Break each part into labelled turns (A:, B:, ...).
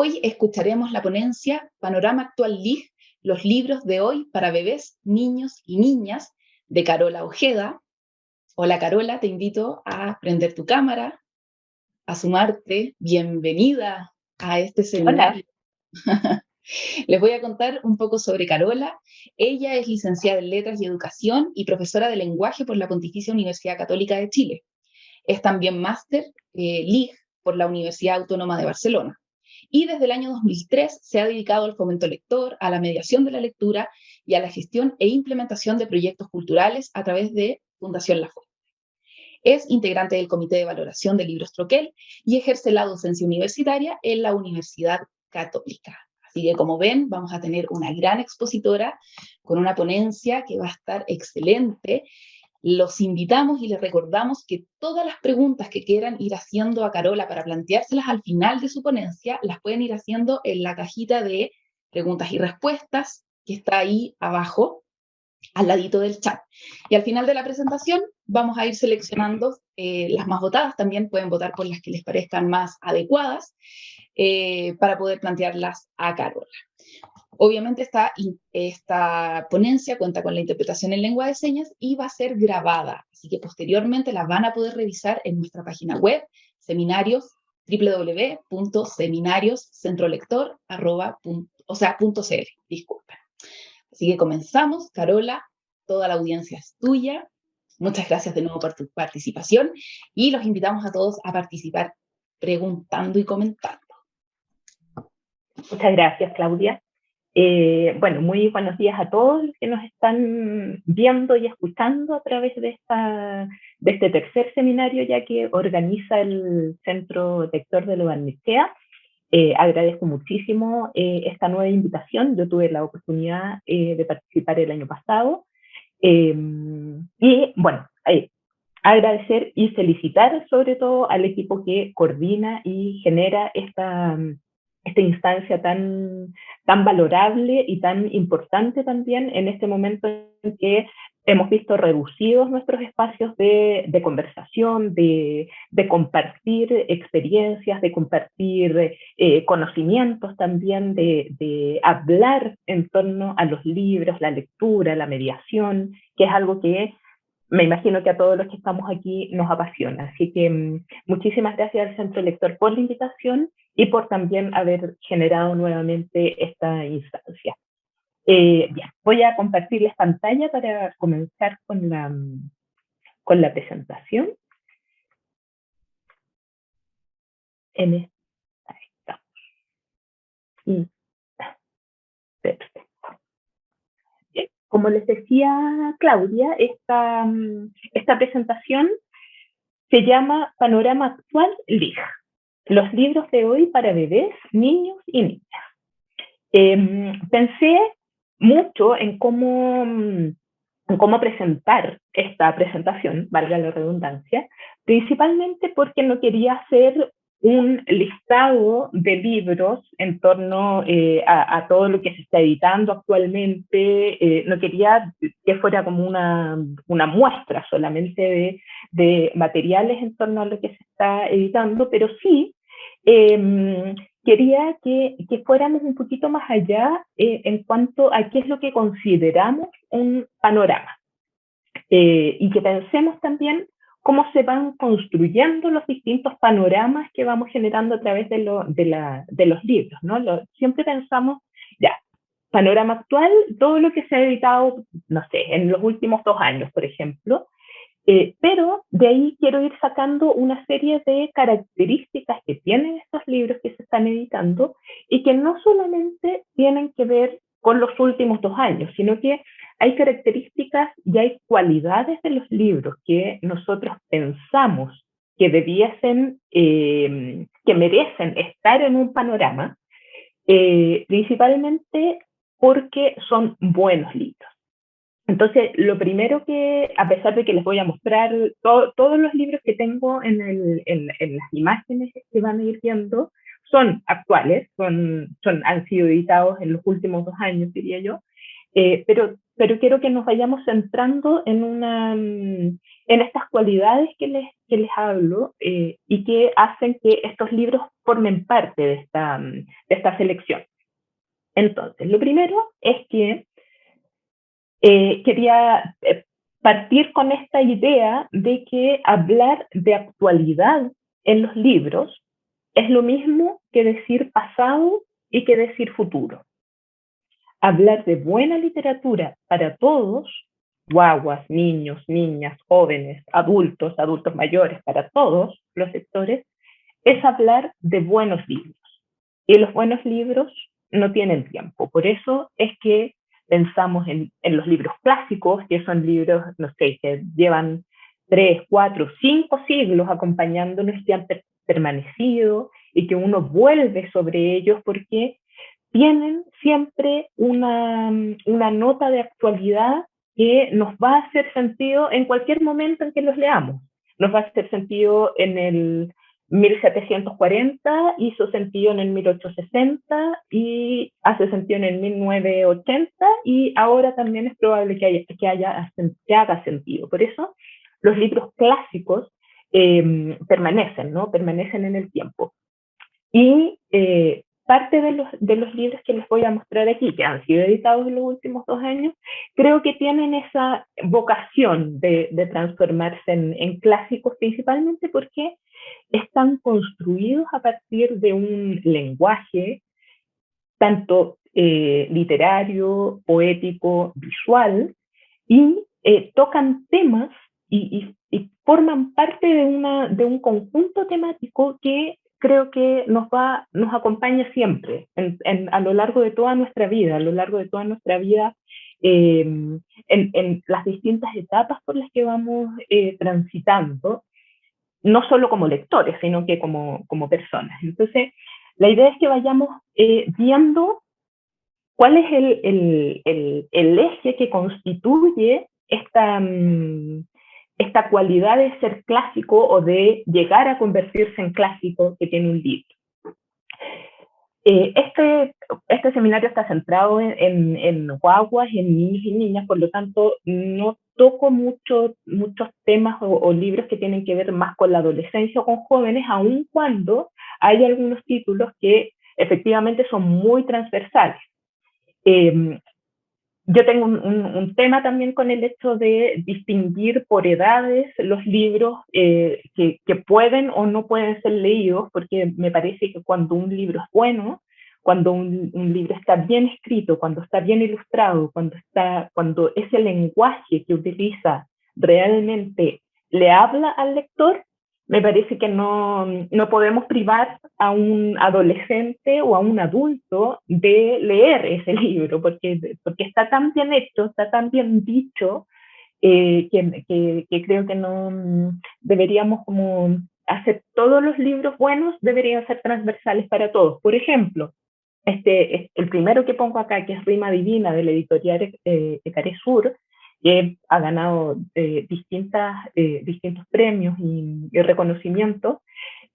A: Hoy escucharemos la ponencia Panorama Actual LIG, los libros de hoy para bebés, niños y niñas, de Carola Ojeda. Hola Carola, te invito a prender tu cámara, a sumarte. Bienvenida a este
B: Hola.
A: seminario. Les voy a contar un poco sobre Carola. Ella es licenciada en Letras y Educación y profesora de Lenguaje por la Pontificia Universidad Católica de Chile. Es también máster LIG por la Universidad Autónoma de Barcelona. Y desde el año 2003 se ha dedicado al fomento lector, a la mediación de la lectura y a la gestión e implementación de proyectos culturales a través de Fundación La Fuente. Es integrante del Comité de Valoración de Libros Troquel y ejerce la docencia universitaria en la Universidad Católica. Así que, como ven, vamos a tener una gran expositora con una ponencia que va a estar excelente. Los invitamos y les recordamos que todas las preguntas que quieran ir haciendo a Carola para planteárselas al final de su ponencia, las pueden ir haciendo en la cajita de preguntas y respuestas que está ahí abajo, al ladito del chat. Y al final de la presentación vamos a ir seleccionando las más votadas, también pueden votar por las que les parezcan más adecuadas para poder plantearlas a Carola. Obviamente esta ponencia cuenta con la interpretación en lengua de señas y va a ser grabada, así que posteriormente la van a poder revisar en nuestra página web, seminarios, www.seminarioscentrolector.cl, disculpen. Así que comenzamos. Carola, toda la audiencia es tuya. Muchas gracias de nuevo por tu participación y los invitamos a todos a participar preguntando y comentando.
B: Muchas gracias, Claudia. Bueno, muy buenos días a todos los que nos están viendo y escuchando a través de este tercer seminario ya que organiza el Centro Lector de la Barnechea. Agradezco muchísimo esta nueva invitación. Yo tuve la oportunidad de participar el año pasado. Y bueno, agradecer y felicitar sobre todo al equipo que coordina y genera esta instancia tan valorable y tan importante también en este momento en que hemos visto reducidos nuestros espacios de conversación, de compartir experiencias, de compartir conocimientos también, de hablar en torno a los libros, la lectura, la mediación, que es algo que me imagino que a todos los que estamos aquí nos apasiona. Así que muchísimas gracias al Centro Lector por la invitación y por también haber generado nuevamente esta instancia. Bien, voy a compartirles pantalla para comenzar con la presentación. En esta estamos. Perfecto. Bien. Como les decía Claudia, esta presentación se llama Panorama Actual LIG, los libros de hoy para bebés, niños y niñas. Pensé mucho en cómo presentar esta presentación, valga la redundancia, principalmente porque no quería hacer un listado de libros en torno a todo lo que se está editando actualmente. No quería que fuera como una muestra solamente de materiales en torno a lo que se está editando, pero sí quería que fuéramos un poquito más allá en cuanto a qué es lo que consideramos un panorama. Y que pensemos también cómo se van construyendo los distintos panoramas que vamos generando a través de los libros, ¿no? Siempre pensamos, ya, panorama actual, todo lo que se ha editado, no sé, en los últimos 2 años, por ejemplo, pero de ahí quiero ir sacando una serie de características que tienen estos libros que se están editando y que no solamente tienen que ver con los últimos 2 años, sino que hay características y hay cualidades de los libros que nosotros pensamos que debiesen, que merecen estar en un panorama, principalmente porque son buenos libros. Entonces, lo primero que, a pesar de que les voy a mostrar todos los libros que tengo en las imágenes que van a ir viendo, son actuales, han sido editados en los últimos 2 años, diría yo, pero pero quiero que nos vayamos centrando en estas cualidades que les hablo y que hacen que estos libros formen parte de esta selección. Entonces, lo primero es que quería partir con esta idea de que hablar de actualidad en los libros es lo mismo que decir pasado y que decir futuro. Hablar de buena literatura para todos, guaguas, niños, niñas, jóvenes, adultos, adultos mayores, para todos los sectores, es hablar de buenos libros. Y los buenos libros no tienen tiempo. Por eso es que pensamos en los libros clásicos, que son libros, no sé, que llevan 3, 4, 5 siglos acompañándonos y han permanecido y que uno vuelve sobre ellos porque tienen siempre una nota de actualidad que nos va a hacer sentido en cualquier momento en que los leamos. Nos va a hacer sentido en el 1740, hizo sentido en el 1860 y hace sentido en el 1980 y ahora también es probable que haga sentido. Por eso los libros clásicos permanecen, ¿no? Permanecen en el tiempo. Y parte de los libros que les voy a mostrar aquí, que han sido editados en los últimos 2 años, creo que tienen esa vocación de transformarse en clásicos, principalmente porque están construidos a partir de un lenguaje tanto literario, poético, visual, y tocan temas y forman parte de un conjunto temático que creo que nos acompaña siempre, a lo largo de toda nuestra vida, a lo largo de toda nuestra vida, en las distintas etapas por las que vamos transitando, no solo como lectores, sino que como personas. Entonces, la idea es que vayamos viendo cuál es el eje que constituye esta cualidad de ser clásico o de llegar a convertirse en clásico que tiene un libro. Este seminario está centrado en guaguas, en niños y niñas, por lo tanto no toco muchos temas o libros que tienen que ver más con la adolescencia o con jóvenes, aun cuando hay algunos títulos que efectivamente son muy transversales. Yo tengo tema también con el hecho de distinguir por edades los libros que pueden o no pueden ser leídos, porque me parece que cuando un libro es bueno, cuando un libro está bien escrito, cuando está bien ilustrado, cuando ese lenguaje que utiliza realmente le habla al lector, me parece que no podemos privar a un adolescente o a un adulto de leer ese libro, porque está tan bien hecho, está tan bien dicho, que creo que no deberíamos como hacer todos los libros buenos, deberían ser transversales para todos. Por ejemplo, el primero que pongo acá, que es Rima Divina, de la editorial Ecaresur, que ha ganado distintos premios y reconocimientos,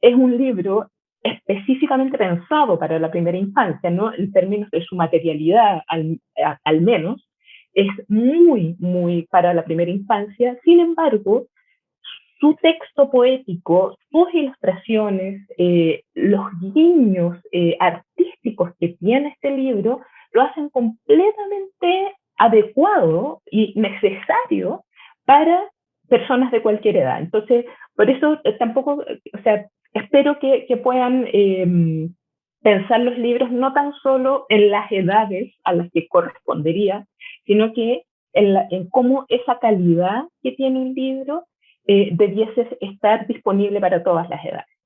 B: es un libro específicamente pensado para la primera infancia, ¿no? En términos de su materialidad, al menos, es muy, muy para la primera infancia. Sin embargo, su texto poético, sus ilustraciones, los guiños artísticos que tiene este libro, lo hacen completamente adecuado y necesario para personas de cualquier edad. Entonces, por eso tampoco, o sea, espero que puedan pensar los libros no tan solo en las edades a las que correspondería, sino que en cómo esa calidad que tiene un libro debiese estar disponible para todas las edades.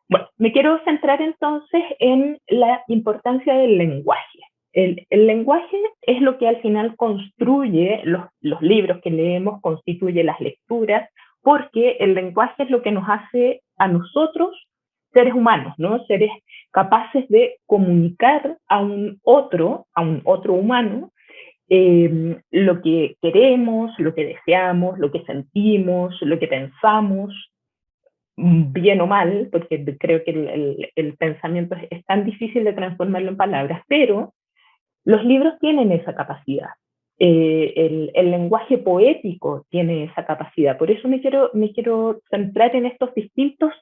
B: Bueno, me quiero centrar entonces en la importancia del lenguaje. El lenguaje es lo que al final construye los libros que leemos, constituye las lecturas, porque el lenguaje es lo que nos hace a nosotros seres humanos, ¿no? Seres capaces de comunicar a un otro humano, lo que queremos, lo que deseamos, lo que sentimos, lo que pensamos, bien o mal, porque creo que el pensamiento es tan difícil de transformarlo en palabras, pero los libros tienen esa capacidad. el lenguaje poético tiene esa capacidad. Por eso me quiero centrar en estos distintos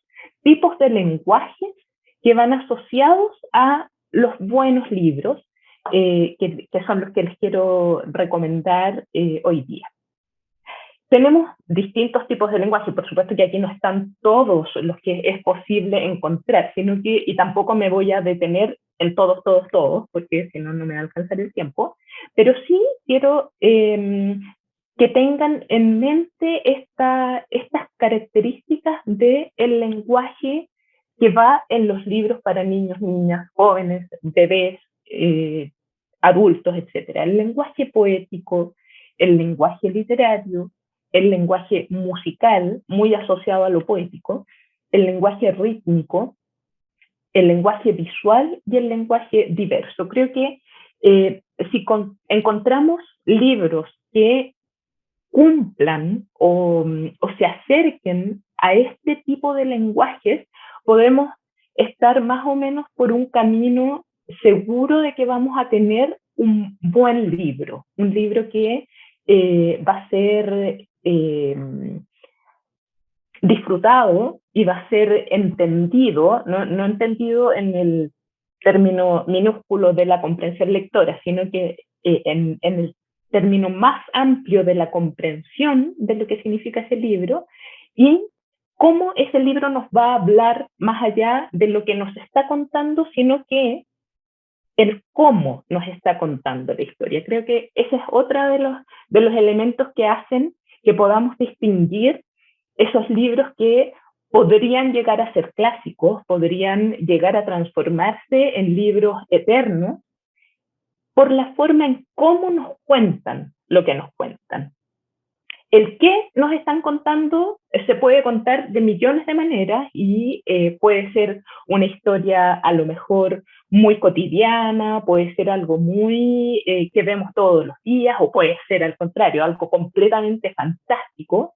B: tipos de lenguajes que van asociados a los buenos libros, que son los que les quiero recomendar hoy día. Tenemos distintos tipos de lenguaje, por supuesto que aquí no están todos los que es posible encontrar, sino que, y tampoco me voy a detener en todos, porque si no, no me va a alcanzar el tiempo, pero sí quiero que tengan en mente estas características del lenguaje que va en los libros para niños, niñas, jóvenes, bebés, adultos, etc. El lenguaje poético, el lenguaje literario, el lenguaje musical, muy asociado a lo poético, el lenguaje rítmico, el lenguaje visual y el lenguaje diverso. Creo que si encontramos libros que cumplan o se acerquen a este tipo de lenguajes, podemos estar más o menos por un camino seguro de que vamos a tener un buen libro, un libro que va a ser disfrutado y va a ser entendido, no entendido en el término minúsculo de la comprensión lectora, sino que en el término más amplio de la comprensión de lo que significa ese libro y cómo ese libro nos va a hablar más allá de lo que nos está contando, sino que el cómo nos está contando la historia. Creo que ese es otro de los elementos que hacen que podamos distinguir esos libros que podrían llegar a ser clásicos, podrían llegar a transformarse en libros eternos, por la forma en cómo nos cuentan lo que nos cuentan. El qué nos están contando se puede contar de millones de maneras y puede ser una historia a lo mejor muy cotidiana, puede ser algo muy que vemos todos los días, o puede ser al contrario, algo completamente fantástico,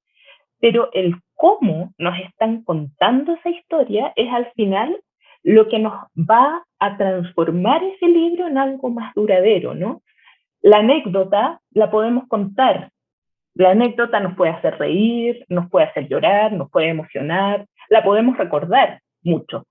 B: pero el cómo nos están contando esa historia es al final lo que nos va a transformar ese libro en algo más duradero, ¿no? La anécdota la podemos contar. La anécdota nos puede hacer reír, nos puede hacer llorar, nos puede emocionar, la podemos recordar mucho.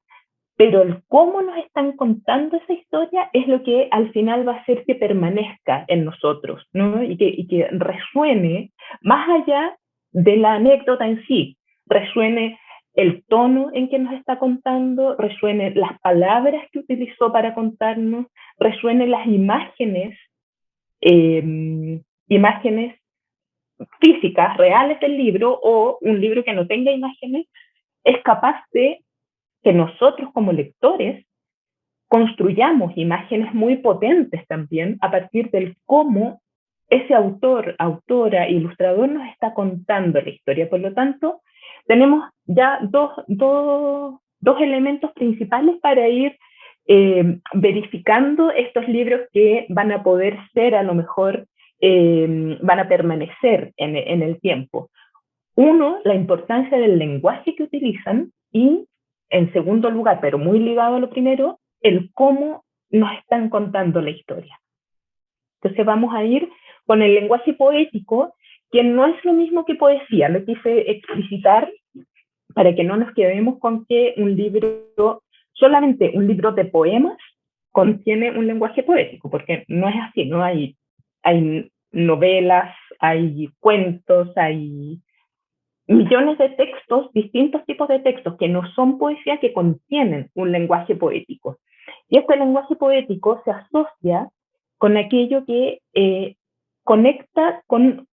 B: Pero el cómo nos están contando esa historia es lo que al final va a hacer que permanezca en nosotros, ¿no? Y que resuene más allá de la anécdota en sí, resuene el tono en que nos está contando, resuene las palabras que utilizó para contarnos, resuene las imágenes, imágenes físicas, reales del libro, o un libro que no tenga imágenes, es capaz de que nosotros como lectores construyamos imágenes muy potentes también a partir del cómo ese autor, autora, ilustrador nos está contando la historia. Por lo tanto, tenemos ya dos elementos principales para ir verificando estos libros que van a poder ser a lo mejor, van a permanecer en el tiempo. Uno, la importancia del lenguaje que utilizan y, en segundo lugar, pero muy ligado a lo primero, el cómo nos están contando la historia. Entonces vamos a ir con el lenguaje poético, que no es lo mismo que poesía. Lo quise explicitar para que no nos quedemos con que un libro, solamente un libro de poemas, contiene un lenguaje poético, porque no es así, ¿no? Hay novelas, hay cuentos, hay millones de textos, distintos tipos de textos que no son poesía, que contienen un lenguaje poético. Y este lenguaje poético se asocia con aquello que conecta con,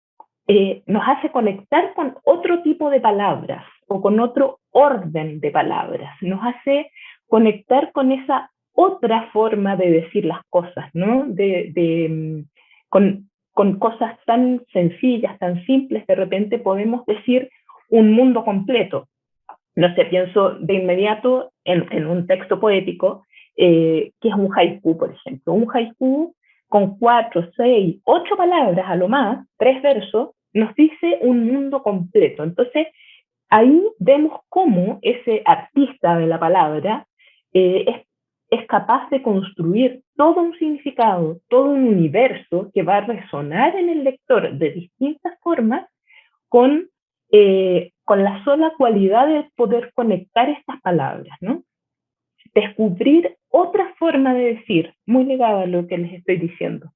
B: nos hace conectar con otro tipo de palabras o con otro orden de palabras, nos hace conectar con esa otra forma de decir las cosas, ¿no? Con cosas tan sencillas, tan simples, de repente podemos decir un mundo completo. No sé, pienso de inmediato en un texto poético, que es un haiku, por ejemplo. Un haiku con 4, 6, 8 palabras a lo más, 3 versos, nos dice un mundo completo. Entonces, ahí vemos cómo ese artista de la palabra es es capaz de construir todo un significado, todo un universo que va a resonar en el lector de distintas formas con la sola cualidad de poder conectar estas palabras, ¿no? Descubrir otra forma de decir, muy ligada a lo que les estoy diciendo,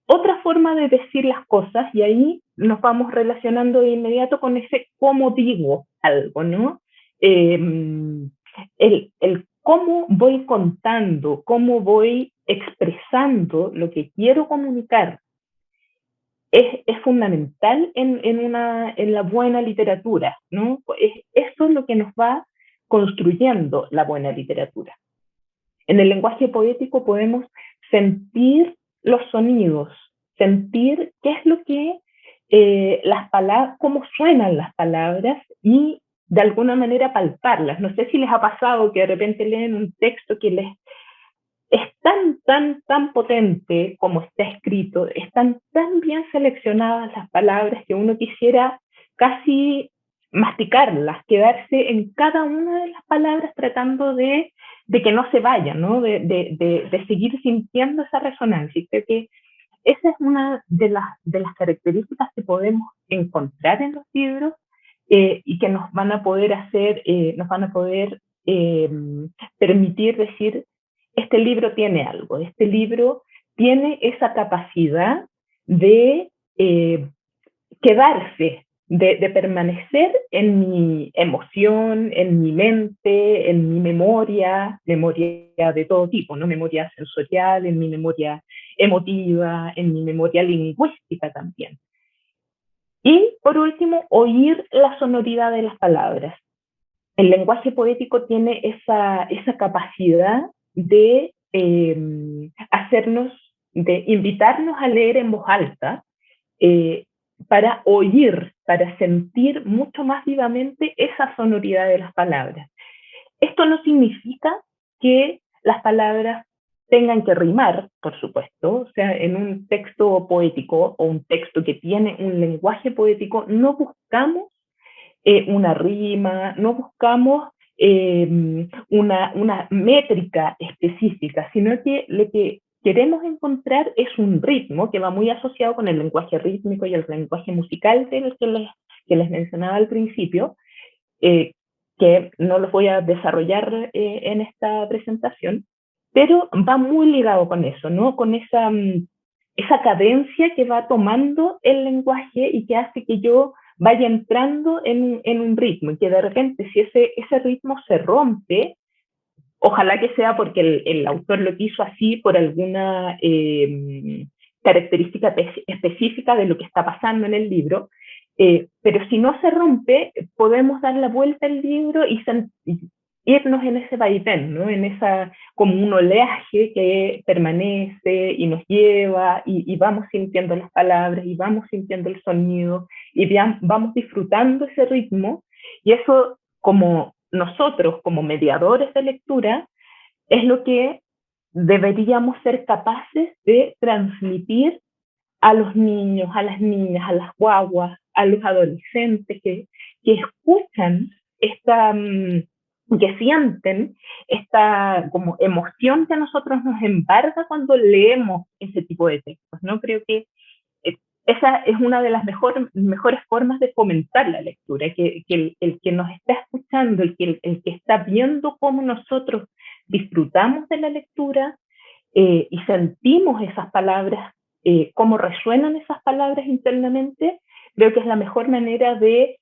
B: otra forma de decir las cosas, y ahí nos vamos relacionando de inmediato con ese cómo digo algo, ¿no? El cómo voy contando, cómo voy expresando lo que quiero comunicar es fundamental en la buena literatura, ¿no? Eso es lo que nos va construyendo la buena literatura. En el lenguaje poético podemos sentir los sonidos, sentir qué es lo que las palabras, cómo suenan las palabras y de alguna manera palparlas. No sé si les ha pasado que de repente leen un texto que les es tan potente como está escrito, están tan bien seleccionadas las palabras que uno quisiera casi masticarlas, quedarse en cada una de las palabras tratando de que no se vayan, ¿no? De seguir sintiendo esa resonancia. Y creo que esa es una de las características que podemos encontrar en los libros y que nos van a poder hacer, nos van a poder permitir decir, este libro tiene algo, este libro tiene esa capacidad de quedarse, de permanecer en mi emoción, en mi mente, en mi memoria, memoria de todo tipo, ¿no? Memoria sensorial, en mi memoria emotiva, en mi memoria lingüística también. Y por último, oír la sonoridad de las palabras. El lenguaje poético tiene esa capacidad de hacernos, de invitarnos a leer en voz alta, para oír, para sentir mucho más vivamente esa sonoridad de las palabras. Esto no significa que las palabras tengan que rimar, por supuesto, o sea, en un texto poético o un texto que tiene un lenguaje poético, no buscamos una rima, no buscamos una métrica específica, sino que lo que queremos encontrar es un ritmo que va muy asociado con el lenguaje rítmico y el lenguaje musical del que les mencionaba al principio, eh, que no los voy a desarrollar en esta presentación, pero va muy ligado con eso, ¿no? Con esa cadencia que va tomando el lenguaje y que hace que yo vaya entrando en un ritmo y que de repente si ese ritmo se rompe, ojalá que sea porque el autor lo quiso así por alguna característica específica de lo que está pasando en el libro, pero si no se rompe, podemos dar la vuelta al libro y irnos en ese vaivén, ¿no? En esa, como un oleaje que permanece y nos lleva y vamos sintiendo las palabras y vamos sintiendo el sonido y vamos disfrutando ese ritmo y eso como nosotros, como mediadores de lectura, es lo que deberíamos ser capaces de transmitir a los niños, a las niñas, a las guaguas, a los adolescentes que escuchan esta, que sienten esta como emoción que a nosotros nos embarga cuando leemos ese tipo de textos, ¿no? Creo que esa es una de las mejores formas de fomentar la lectura, que el que nos está escuchando, el que está viendo cómo nosotros disfrutamos de la lectura y sentimos esas palabras, cómo resuenan esas palabras internamente, creo que es la mejor manera de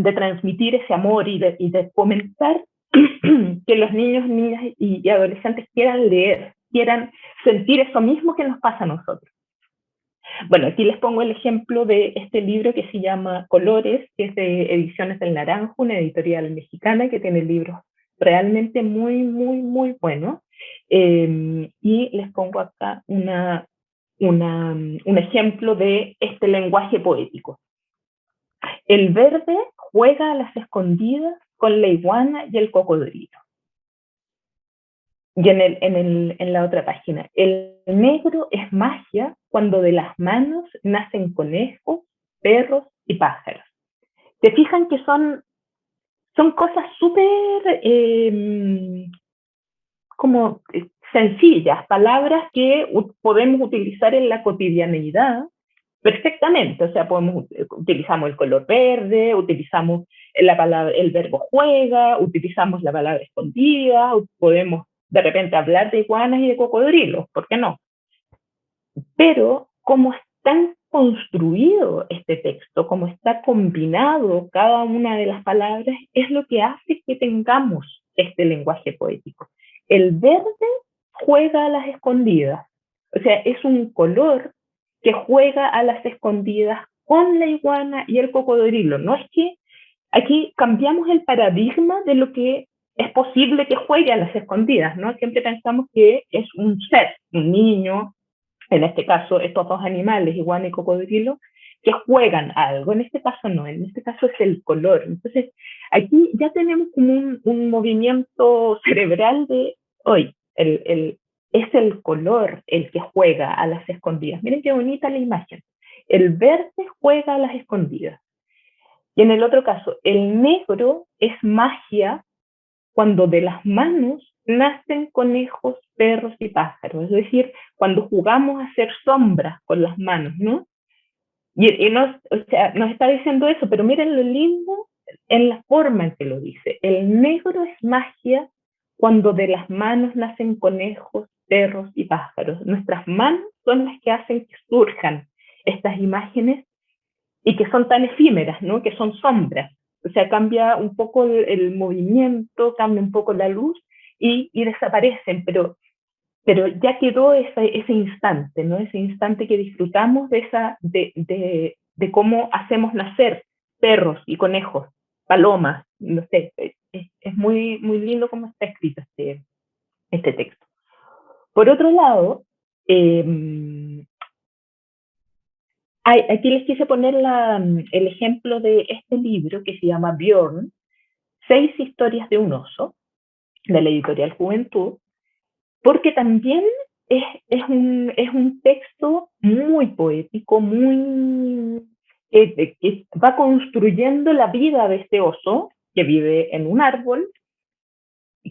B: transmitir ese amor y de fomentar que los niños, niñas y adolescentes quieran leer, quieran sentir eso mismo que nos pasa a nosotros. Bueno, aquí les pongo el ejemplo de este libro que se llama Colores, que es de Ediciones del Naranjo, una editorial mexicana que tiene libros realmente muy buenos. Y les pongo acá un ejemplo de este lenguaje poético. El verde juega a las escondidas con la iguana y el cocodrilo. Y en la otra página, el negro es magia cuando de las manos nacen conejos, perros y pájaros. ¿Te fijan que son cosas súper como sencillas, palabras que podemos utilizar en la cotidianeidad perfectamente. O sea, utilizamos el color verde, utilizamos el verbo juega, utilizamos la palabra escondida, podemos de repente hablar de iguanas y de cocodrilos, ¿por qué no? Pero como está construido este texto, como está combinado cada una de las palabras, es lo que hace que tengamos este lenguaje poético. El verde juega a las escondidas, o sea, es un color que juega a las escondidas con la iguana y el cocodrilo. No es que aquí cambiamos el paradigma de lo que es posible que juegue a las escondidas, ¿no? Siempre pensamos que es un ser, un niño, en este caso estos dos animales, iguana y cocodrilo, que juegan algo. En este caso no, en este caso es el color. Entonces, aquí ya tenemos como un movimiento cerebral de hoy, es el color el que juega a las escondidas. Miren qué bonita la imagen. El verde juega a las escondidas. Y en el otro caso, el negro es magia cuando de las manos nacen conejos, perros y pájaros. Es decir, cuando jugamos a hacer sombras con las manos, ¿no? Y nos está diciendo eso, pero miren lo lindo en la forma en que lo dice. El negro es magia cuando de las manos nacen conejos, perros y pájaros. Nuestras manos son las que hacen que surjan estas imágenes y que son tan efímeras, ¿no? Que son sombras. O sea, cambia un poco el movimiento, cambia un poco la luz y desaparecen, pero ya quedó ese instante, ¿no? Ese instante que disfrutamos de cómo hacemos nacer perros y conejos, palomas, no sé, es muy, muy lindo cómo está escrito este texto. Por otro lado, aquí les quise poner el ejemplo de este libro que se llama Bjorn, 6 historias de un oso, de la editorial Juventud, porque también es un texto muy poético, que va construyendo la vida de este oso que vive en un árbol,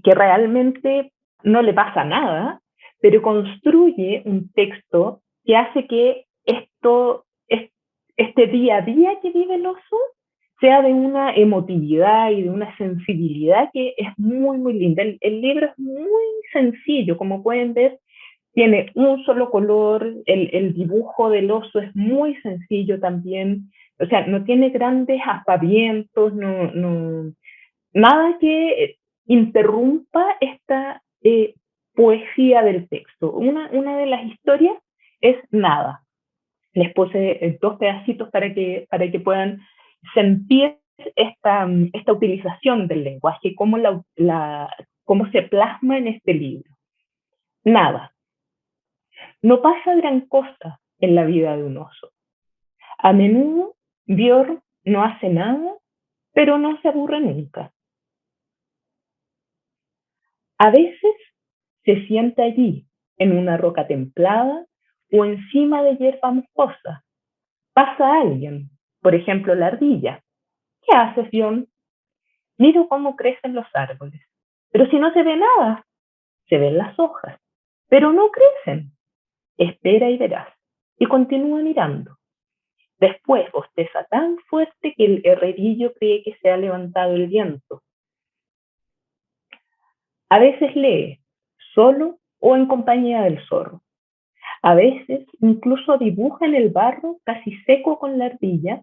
B: que realmente no le pasa nada, pero construye un texto que hace que este día a día que vive el oso sea de una emotividad y de una sensibilidad que es muy, muy linda. El libro es muy sencillo, como pueden ver, tiene un solo color, el dibujo del oso es muy sencillo también, o sea, no tiene grandes aspavientos, nada que interrumpa esta poesía del texto. Una de las historias es Nada. Les puse 2 pedacitos para que puedan sentir esta utilización del lenguaje, cómo se plasma en este libro. Nada. No pasa gran cosa en la vida de un oso. A menudo, Björn no hace nada, pero no se aburre nunca. A veces se sienta allí, en una roca templada o encima de hierba musgosa. Pasa alguien, por ejemplo la ardilla. ¿Qué haces, Björn? Miro cómo crecen los árboles. Pero si no se ve nada, se ven las hojas, pero no crecen. Espera y verás. Y continúa mirando. Después bosteza tan fuerte que el herrerillo cree que se ha levantado el viento. A veces lee, solo o en compañía del zorro. A veces incluso dibuja en el barro casi seco con la ardilla,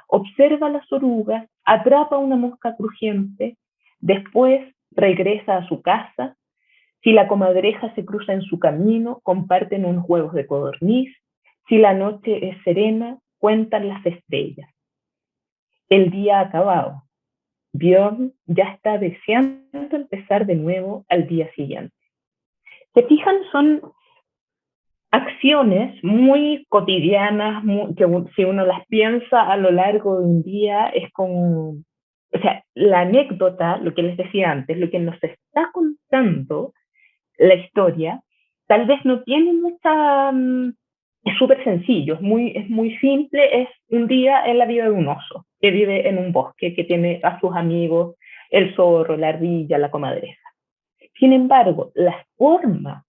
B: observa las orugas, atrapa una mosca crujiente, después regresa a su casa. Si la comadreja se cruza en su camino, comparten unos huevos de codorniz. Si la noche es serena, cuentan las estrellas. El día acabado. Björn ya está deseando empezar de nuevo al día siguiente. ¿Se fijan? Son acciones muy cotidianas, que si uno las piensa a lo largo de un día, es como, o sea, la anécdota, lo que les decía antes, lo que nos está contando la historia, tal vez no tiene mucha, es súper sencillo, es muy simple, es un día en la vida de un oso, que vive en un bosque, que tiene a sus amigos, el zorro, la ardilla, la comadreja. Sin embargo, la forma,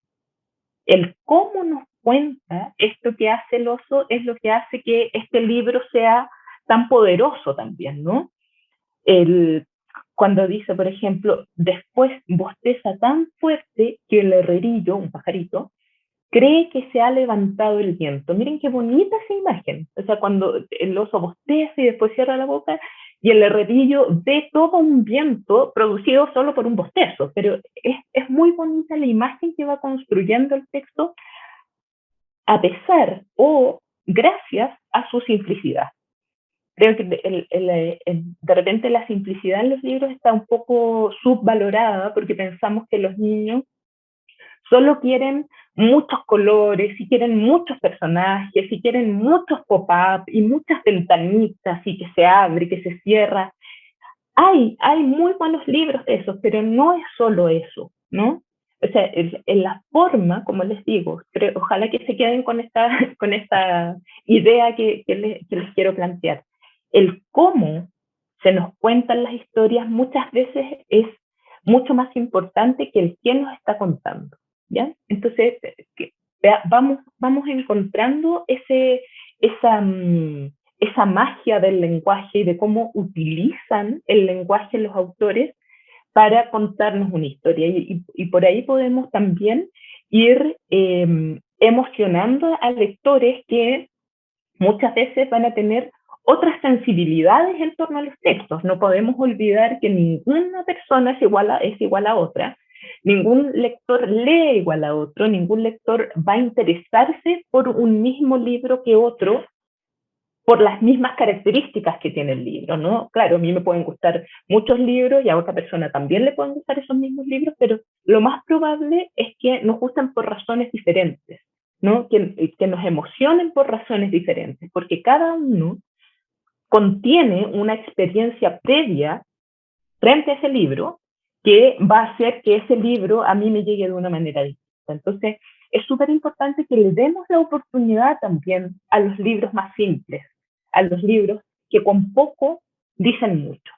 B: el cómo nos cuenta esto que hace el oso es lo que hace que este libro sea tan poderoso también, ¿no? El, Cuando dice, por ejemplo, después bosteza tan fuerte que el herrerillo, un pajarito, cree que se ha levantado el viento. Miren qué bonita esa imagen. O sea, cuando el oso bosteza y después cierra la boca y el herrerillo ve todo un viento producido solo por un bostezo. Pero es muy bonita la imagen que va construyendo el texto a pesar o gracias a su simplicidad. Creo que de repente la simplicidad en los libros está un poco subvalorada porque pensamos que los niños solo quieren muchos colores, si quieren muchos personajes, si quieren muchos pop-up y muchas ventanitas y que se abre, y que se cierra. Hay muy buenos libros de esos, pero no es solo eso, ¿no? O sea, en la forma, como les digo, ojalá que se queden con con esta idea que les quiero plantear. El cómo se nos cuentan las historias muchas veces es mucho más importante que el quién nos está contando, ¿ya? Entonces, vamos encontrando esa, esa magia del lenguaje y de cómo utilizan el lenguaje los autores para contarnos una historia. Y por ahí podemos también ir emocionando a lectores que muchas veces van a tener otras sensibilidades en torno a los textos. No podemos olvidar que ninguna persona es igual a otra, ningún lector lee igual a otro, ningún lector va a interesarse por un mismo libro que otro por las mismas características que tiene el libro, ¿no? Claro, a mí me pueden gustar muchos libros y a otra persona también le pueden gustar esos mismos libros, pero lo más probable es que nos gusten por razones diferentes, ¿no? Que nos emocionen por razones diferentes, porque cada uno contiene una experiencia previa frente a ese libro que va a hacer que ese libro a mí me llegue de una manera distinta. Entonces, es súper importante que le demos la oportunidad también a los libros más simples, a los libros que con poco dicen mucho.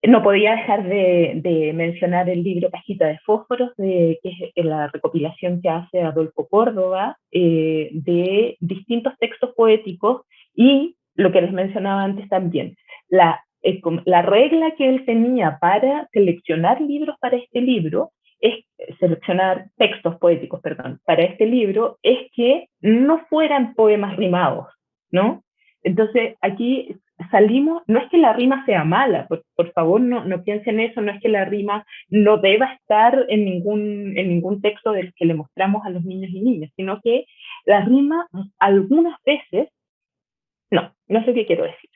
B: No podía dejar de mencionar el libro Cajita de Fósforos, que es la recopilación que hace Adolfo Córdoba de distintos textos poéticos y lo que les mencionaba antes también, la regla que él tenía para seleccionar libros para este libro es seleccionar textos poéticos, perdón, para este libro es que no fueran poemas rimados, ¿no? Entonces aquí salimos, no es que la rima sea mala, por favor no piensen eso, no es que la rima no deba estar en ningún texto del que le mostramos a los niños y niñas, sino que la rima algunas veces, no sé qué quiero decir,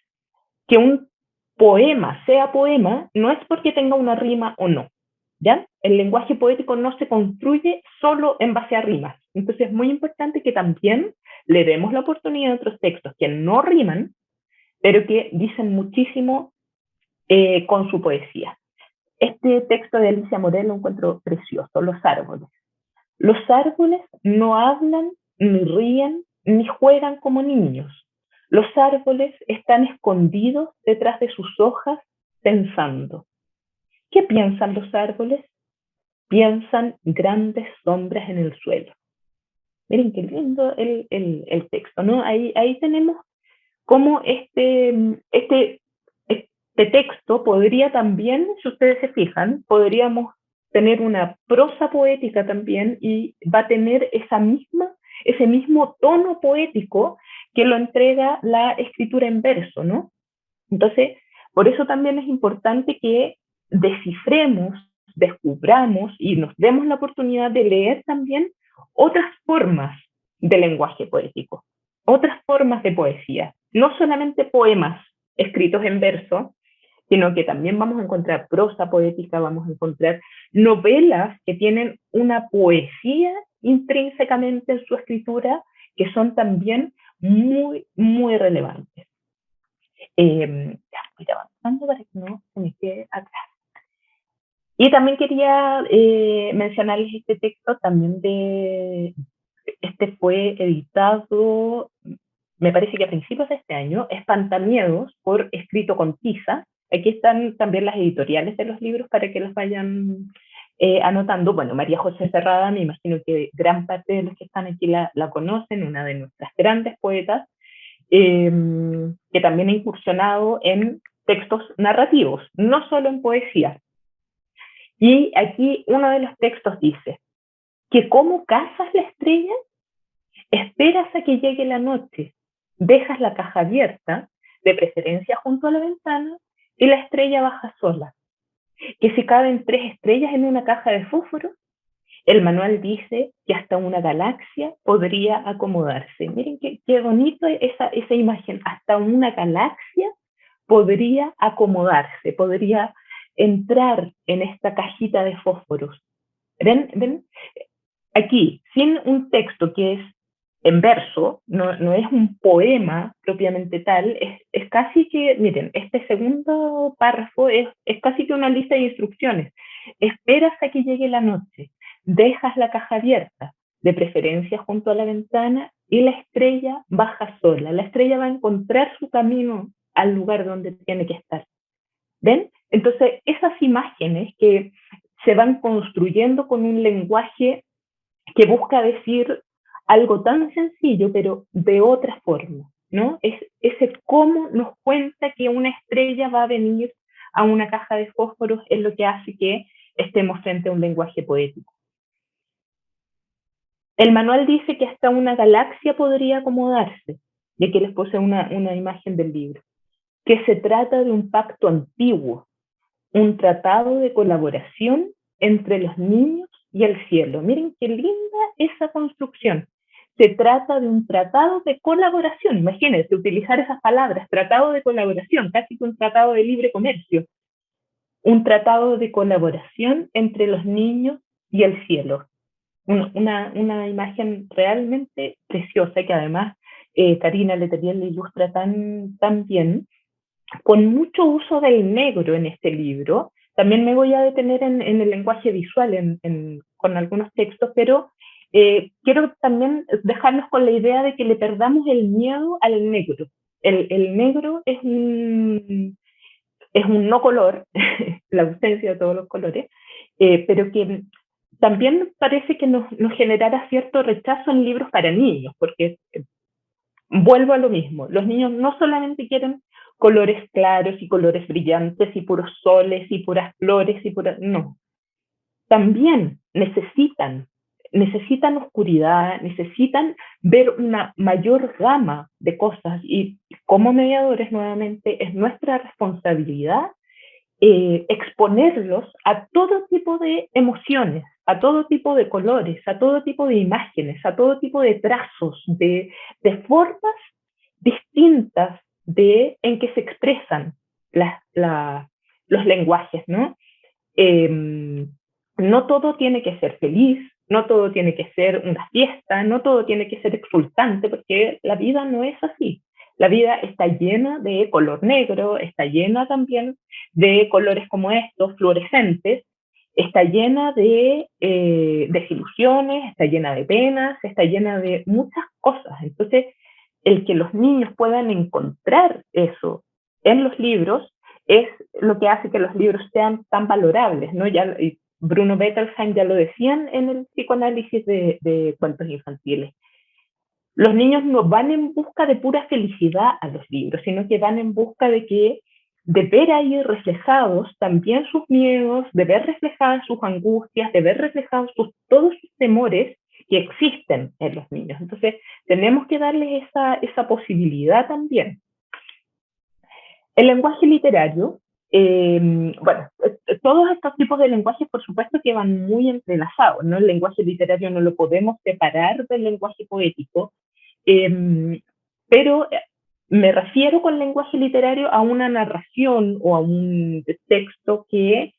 B: que un poema sea poema no es porque tenga una rima o no, ¿ya? El lenguaje poético no se construye solo en base a rimas, entonces es muy importante que también le demos la oportunidad a otros textos que no riman, pero que dicen muchísimo con su poesía. Este texto de Alicia Morel lo encuentro precioso, Los árboles. Los árboles no hablan, ni ríen, ni juegan como niños. Los árboles están escondidos detrás de sus hojas pensando. ¿Qué piensan los árboles? Piensan grandes sombras en el suelo. Miren qué lindo el texto, ¿no? Ahí tenemos cómo este texto podría también, si ustedes se fijan, podríamos tener una prosa poética también y va a tener ese mismo tono poético que lo entrega la escritura en verso, ¿no? Entonces, por eso también es importante que descifremos, descubramos y nos demos la oportunidad de leer también otras formas de lenguaje poético, otras formas de poesía, no solamente poemas escritos en verso, sino que también vamos a encontrar prosa poética, vamos a encontrar novelas que tienen una poesía intrínsecamente en su escritura, que son también muy, muy relevantes. Ya voy avanzando para que no se me quede atrás. Y también quería mencionarles este texto también este fue editado, me parece que a principios de este año, Espantamiedos, por Escrito con Tiza, Aquí están también las editoriales de los libros para que los vayan anotando. Bueno, María José Serrada, me imagino que gran parte de los que están aquí la conocen, una de nuestras grandes poetas, que también ha incursionado en textos narrativos, no solo en poesía. Y aquí uno de los textos dice que ¿cómo cazas la estrella? Esperas a que llegue la noche, dejas la caja abierta, de preferencia junto a la ventana, y la estrella baja sola. Que si caben 3 estrellas en una caja de fósforo, el manual dice que hasta una galaxia podría acomodarse. Miren qué bonito esa imagen. Hasta una galaxia podría acomodarse, podría entrar en esta cajita de fósforos. ¿Ven? Aquí, sin un texto que es en verso, no es un poema propiamente tal, es casi que, miren, este segundo párrafo es casi que una lista de instrucciones. Esperas a que llegue la noche, dejas la caja abierta, de preferencia junto a la ventana, y la estrella baja sola. La estrella va a encontrar su camino al lugar donde tiene que estar. ¿Ven? Entonces, esas imágenes que se van construyendo con un lenguaje que busca decir algo tan sencillo, pero de otra forma, ¿no? Es ese cómo nos cuenta que una estrella va a venir a una caja de fósforos es lo que hace que estemos frente a un lenguaje poético. El manual dice que hasta una galaxia podría acomodarse, y aquí les puse una imagen del libro, que se trata de un pacto antiguo, un tratado de colaboración entre los niños y el cielo. Miren qué linda esa construcción. Se trata de un tratado de colaboración. Imagínense utilizar esas palabras, tratado de colaboración, casi que un tratado de libre comercio. Un tratado de colaboración entre los niños y el cielo. Una imagen realmente preciosa que además Karina Letelier le ilustra tan bien, con mucho uso del negro en este libro. También me voy a detener en el lenguaje visual con algunos textos, pero quiero también dejarnos con la idea de que le perdamos el miedo al negro. El negro es un no color, la ausencia de todos los colores, pero que también parece que nos generara cierto rechazo en libros para niños, porque vuelvo a lo mismo, los niños no solamente quieren colores claros y colores brillantes y puros soles y puras flores y puras... No, también necesitan oscuridad, necesitan ver una mayor gama de cosas y como mediadores nuevamente es nuestra responsabilidad exponerlos a todo tipo de emociones, a todo tipo de colores, a todo tipo de imágenes, a todo tipo de trazos, de formas distintas en que se expresan los lenguajes, ¿no? No todo tiene que ser feliz, no todo tiene que ser una fiesta, no todo tiene que ser exultante, porque la vida no es así. La vida está llena de color negro, está llena también de colores como estos, fluorescentes, está llena de desilusiones, está llena de penas, está llena de muchas cosas. Entonces, el que los niños puedan encontrar eso en los libros es lo que hace que los libros sean tan valorables, ¿no? Ya, Bruno Bettelheim ya lo decían en el psicoanálisis de cuentos infantiles. Los niños no van en busca de pura felicidad a los libros, sino que van en busca de ver ahí reflejados también sus miedos, de ver reflejadas sus angustias, de ver reflejados todos sus temores que existen en los niños. Entonces, tenemos que darles esa posibilidad también. El lenguaje literario, bueno, todos estos tipos de lenguajes, por supuesto, que van muy entrelazados, ¿no? El lenguaje literario no lo podemos separar del lenguaje poético, pero me refiero con lenguaje literario a una narración o a un texto que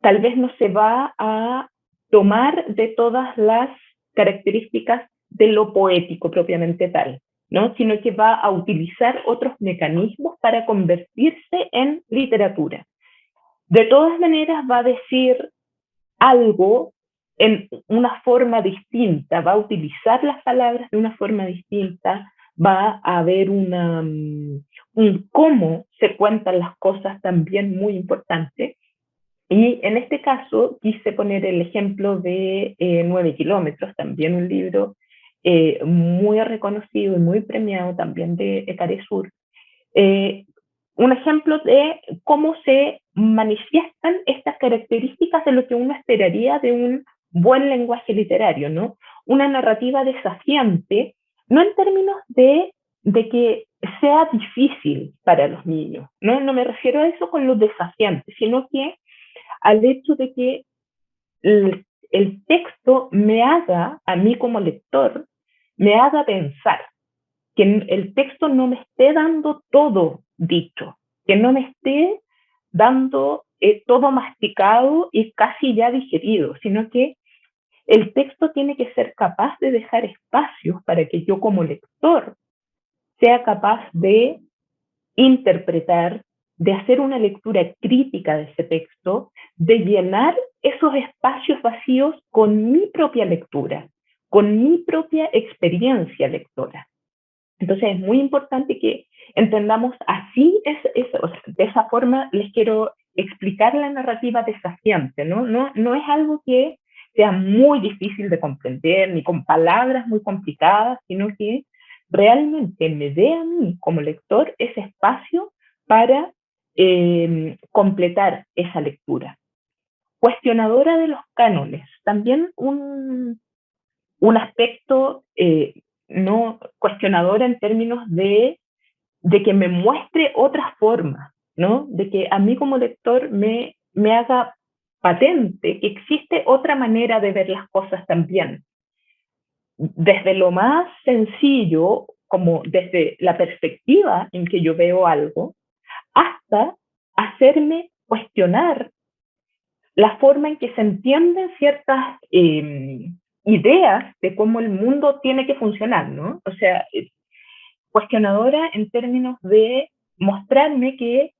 B: tal vez no se va a tomar de todas las características de lo poético propiamente tal, ¿no? Sino que va a utilizar otros mecanismos para convertirse en literatura. De todas maneras va a decir algo en una forma distinta, va a utilizar las palabras de una forma distinta, va a haber un cómo se cuentan las cosas también muy importante. Y en este caso quise poner el ejemplo de 9 kilómetros, también un libro muy reconocido y muy premiado también de Ecaresur. Un ejemplo de cómo se manifiestan estas características de lo que uno esperaría de un buen lenguaje literario, ¿no? Una narrativa desafiante, no en términos de que sea difícil para los niños, ¿no? No me refiero a eso con lo desafiante, sino que al hecho de que el texto me haga, a mí como lector, me haga pensar, que el texto no me esté dando todo dicho, que no me esté dando todo masticado y casi ya digerido, sino que el texto tiene que ser capaz de dejar espacios para que yo como lector sea capaz de interpretar, de hacer una lectura crítica de ese texto, de llenar esos espacios vacíos con mi propia lectura, con mi propia experiencia lectora. Entonces es muy importante que entendamos así, o sea, de esa forma les quiero explicar la narrativa desafiante, ¿no? No es algo que sea muy difícil de comprender, ni con palabras muy complicadas, sino que realmente me dé a mí como lector ese espacio para completar esa lectura. Cuestionadora de los cánones, también un aspecto no cuestionadora en términos de que me muestre otras formas, ¿no? De que a mí como lector me haga patente que existe otra manera de ver las cosas también. Desde lo más sencillo, como desde la perspectiva en que yo veo algo, hasta hacerme cuestionar la forma en que se entienden ciertas ideas de cómo el mundo tiene que funcionar, ¿no? O sea, cuestionadora en términos de mostrarme que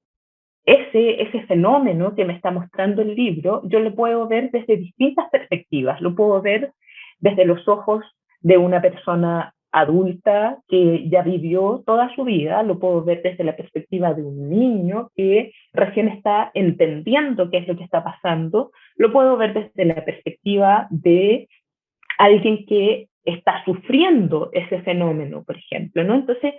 B: ese fenómeno que me está mostrando el libro, yo lo puedo ver desde distintas perspectivas. Lo puedo ver desde los ojos de una persona adulta que ya vivió toda su vida, lo puedo ver desde la perspectiva de un niño que recién está entendiendo qué es lo que está pasando, lo puedo ver desde la perspectiva de alguien que está sufriendo ese fenómeno, por ejemplo, ¿no? Entonces,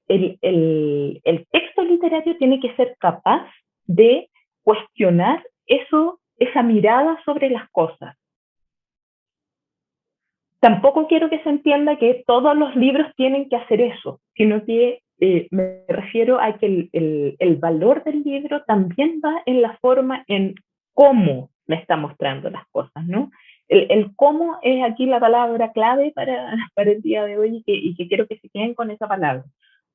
B: el texto literario tiene que ser capaz de cuestionar esa mirada sobre las cosas. Tampoco quiero que se entienda que todos los libros tienen que hacer eso, sino que me refiero a que el valor del libro también va en la forma en cómo me está mostrando las cosas, ¿no? El cómo es aquí la palabra clave para el día de hoy y que quiero que se queden con esa palabra.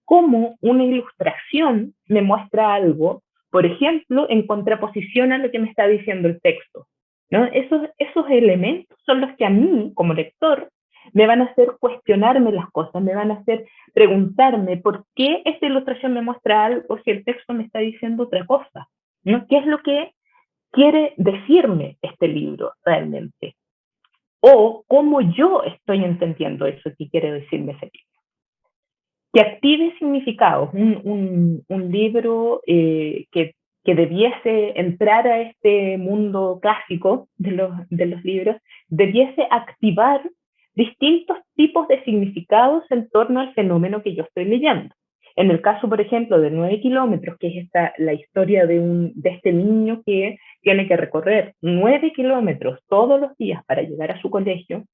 B: Cómo una ilustración me muestra algo, por ejemplo, en contraposición a lo que me está diciendo el texto, ¿no? Esos elementos son los que a mí, como lector, me van a hacer cuestionarme las cosas, me van a hacer preguntarme por qué esta ilustración me muestra algo si el texto me está diciendo otra cosa, ¿no? ¿Qué es lo que quiere decirme este libro realmente? O cómo yo estoy entendiendo eso que quiere decirme ese libro. Que active significados, un libro que debiese entrar a este mundo clásico de los libros, debiese activar distintos tipos de significados en torno al fenómeno que yo estoy leyendo. En el caso, por ejemplo, de 9 kilómetros, que es la historia de este niño que tiene que recorrer 9 kilómetros todos los días para llegar a su colegio,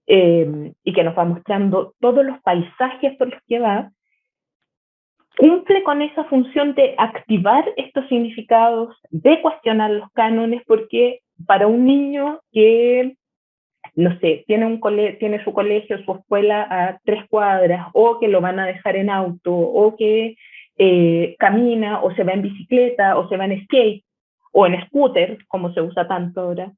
B: y que nos va mostrando todos los paisajes por los que va, cumple con esa función de activar estos significados, de cuestionar los cánones, porque para un niño que, no sé, tiene su colegio, su escuela a 3 cuadras, o que lo van a dejar en auto, o que camina, o se va en bicicleta, o se va en skate, o en scooter, como se usa tanto ahora,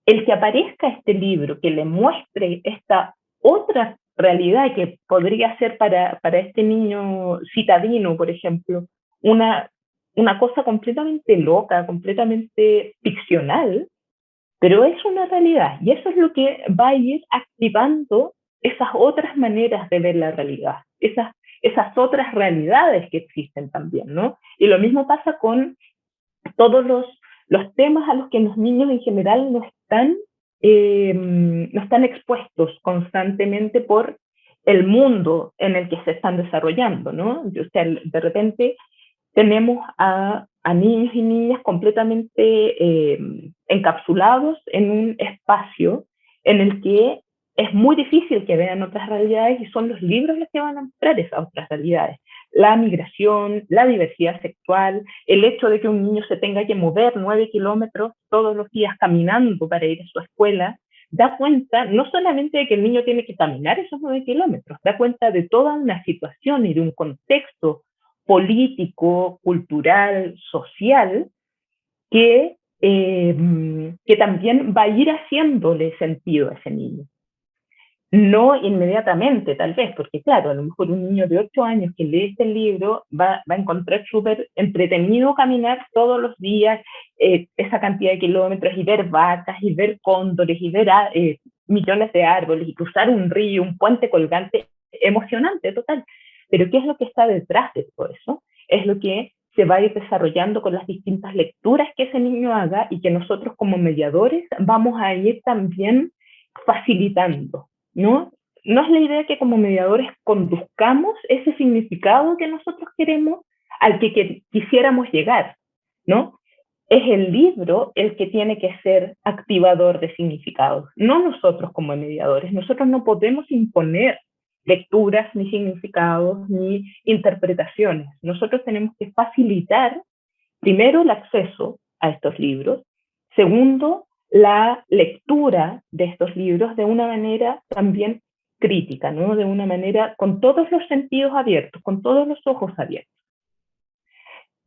B: el que aparezca este libro, que le muestre esta otra realidad que podría ser para este niño citadino, por ejemplo, una, una cosa completamente loca, completamente ficcional, pero es una realidad y eso es lo que va a ir activando esas otras maneras de ver la realidad, esas otras realidades que existen también, ¿no? Y lo mismo pasa con todos los temas a los que los niños en general no están expuestos constantemente por el mundo en el que se están desarrollando, ¿no? O sea, de repente tenemos a niños y niñas completamente encapsulados en un espacio en el que es muy difícil que vean otras realidades y son los libros los que van a mostrar esas otras realidades. La migración, la diversidad sexual, el hecho de que un niño se tenga que mover 9 kilómetros todos los días caminando para ir a su escuela, da cuenta no solamente de que el niño tiene que caminar esos 9 kilómetros, da cuenta de toda una situación y de un contexto político, cultural, social, que también va a ir haciéndole sentido a ese niño. No inmediatamente, tal vez, porque claro, a lo mejor un niño de 8 años que lee este libro va a encontrar súper entretenido caminar todos los días esa cantidad de kilómetros y ver vacas y ver cóndores y ver millones de árboles y cruzar un río, un puente colgante, emocionante, total. Pero ¿qué es lo que está detrás de todo eso? Es lo que se va a ir desarrollando con las distintas lecturas que ese niño haga y que nosotros como mediadores vamos a ir también facilitando, ¿no? No es la idea que como mediadores conduzcamos ese significado que nosotros queremos al que quisiéramos llegar, ¿no? Es el libro el que tiene que ser activador de significados, no nosotros como mediadores. Nosotros no podemos imponer lecturas, ni significados, ni interpretaciones. Nosotros tenemos que facilitar, primero, el acceso a estos libros, segundo, la lectura de estos libros de una manera también crítica, ¿no? De una manera con todos los sentidos abiertos, con todos los ojos abiertos.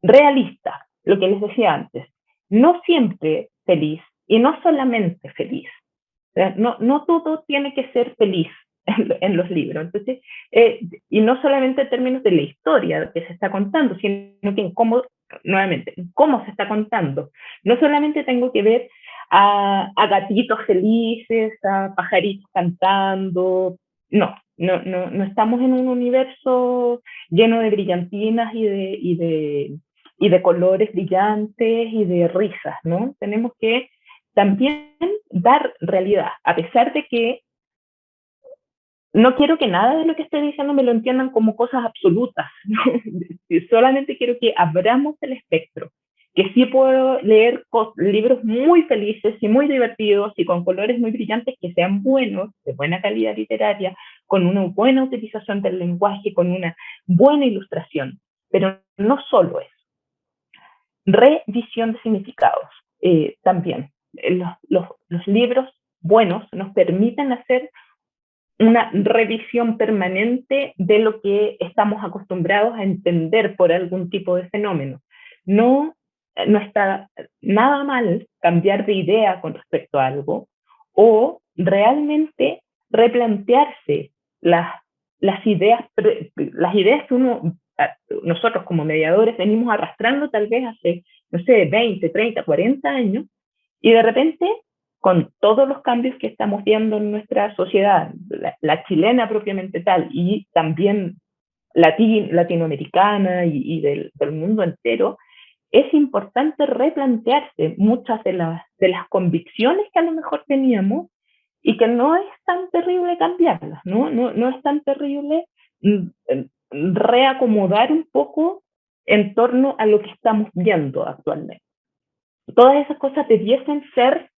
B: Realista, lo que les decía antes, no siempre feliz y no solamente feliz. No todo tiene que ser feliz en los libros. Entonces, y no solamente en términos de la historia que se está contando, sino que en cómo, nuevamente, en cómo se está contando. No solamente tengo que ver a gatitos felices, a pajaritos cantando, no estamos en un universo lleno de brillantinas y de colores brillantes y de risas, ¿no? Tenemos que también dar realidad, a pesar de que no quiero que nada de lo que estoy diciendo me lo entiendan como cosas absolutas, ¿no? Solamente quiero que abramos el espectro, que sí puedo leer libros muy felices y muy divertidos y con colores muy brillantes que sean buenos, de buena calidad literaria, con una buena utilización del lenguaje, con una buena ilustración, pero no solo eso. Revisión de significados, también. Los libros buenos nos permiten hacer una revisión permanente de lo que estamos acostumbrados a entender por algún tipo de fenómeno. No está nada mal cambiar de idea con respecto a algo o realmente replantearse las ideas que nosotros como mediadores venimos arrastrando tal vez hace, no sé, 20, 30, 40 años, y de repente con todos los cambios que estamos viendo en nuestra sociedad, la chilena propiamente tal, y también latinoamericana y del mundo entero, es importante replantearse muchas de las convicciones que a lo mejor teníamos y que no es tan terrible cambiarlas, no es tan terrible reacomodar un poco en torno a lo que estamos viendo actualmente. Todas esas cosas debiesen ser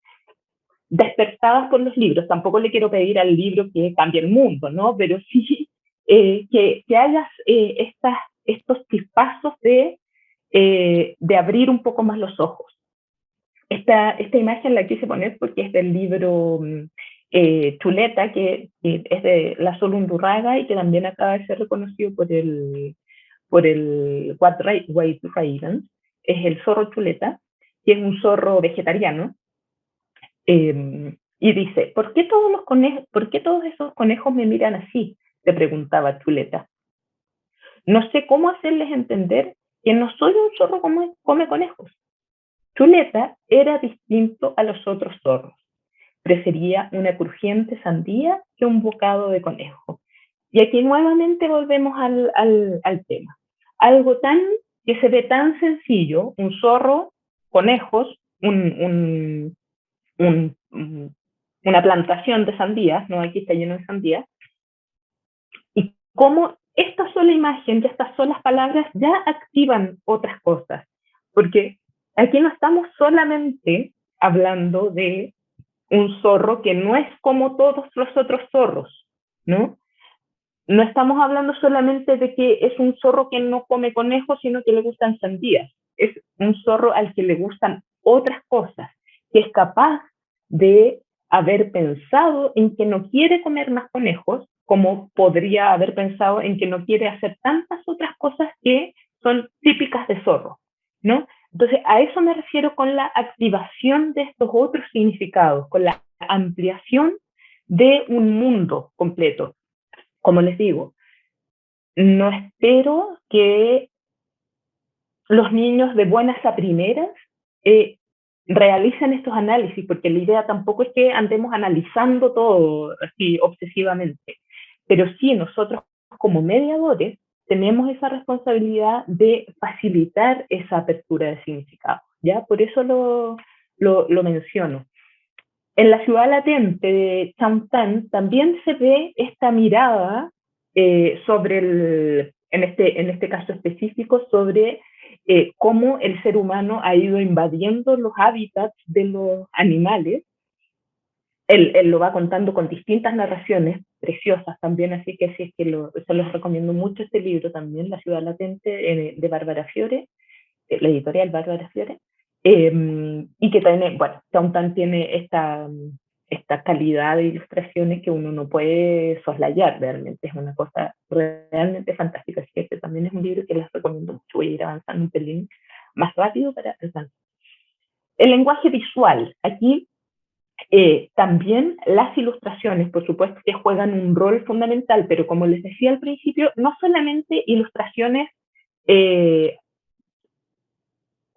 B: despertadas por los libros. Tampoco le quiero pedir al libro que cambie el mundo, ¿no? Pero sí que hagas estos chispazos de abrir un poco más los ojos. Esta imagen la quise poner porque es del libro Chuleta, que es de la Sol Undurraga y que también acaba de ser reconocido por el What Way to Silence. Es el zorro Chuleta, que es un zorro vegetariano. Y dice, ¿por qué todos esos conejos me miran así? Le preguntaba Chuleta. No sé cómo hacerles entender que no soy un zorro como come conejos. Chuleta era distinto a los otros zorros. Prefería una crujiente sandía que un bocado de conejo. Y aquí nuevamente volvemos al tema. Algo que se ve tan sencillo, un zorro, conejos, una plantación de sandías, ¿no? Aquí está lleno de sandías, y cómo esta sola imagen, estas solas palabras ya activan otras cosas, porque aquí no estamos solamente hablando de un zorro que no es como todos los otros zorros, ¿no? No estamos hablando solamente de que es un zorro que no come conejos, sino que le gustan sandías. Es un zorro al que le gustan otras cosas, que es capaz de haber pensado en que no quiere comer más conejos, como podría haber pensado en que no quiere hacer tantas otras cosas que son típicas de zorro, ¿no? Entonces, a eso me refiero con la activación de estos otros significados, con la ampliación de un mundo completo. Como les digo, no espero que los niños de buenas a primeras realicen estos análisis, porque la idea tampoco es que andemos analizando todo así obsesivamente, pero sí nosotros como mediadores tenemos esa responsabilidad de facilitar esa apertura de significado, ¿ya? Por eso lo menciono. En la ciudad latente de Changtan también se ve esta mirada sobre en este caso específico, sobre cómo el ser humano ha ido invadiendo los hábitats de los animales. Él lo va contando con distintas narraciones preciosas también, así que sí, es que se los recomiendo mucho este libro también, La ciudad latente, de Bárbara Fiore, la editorial Bárbara Fiore, y que también, bueno, Changtan tiene esta calidad de ilustraciones que uno no puede soslayar realmente, es una cosa realmente fantástica, así que este también es un libro que les recomiendo mucho. Voy a ir avanzando un pelín más rápido para alcanzar. El lenguaje visual, aquí también las ilustraciones, por supuesto que juegan un rol fundamental, pero como les decía al principio, no solamente ilustraciones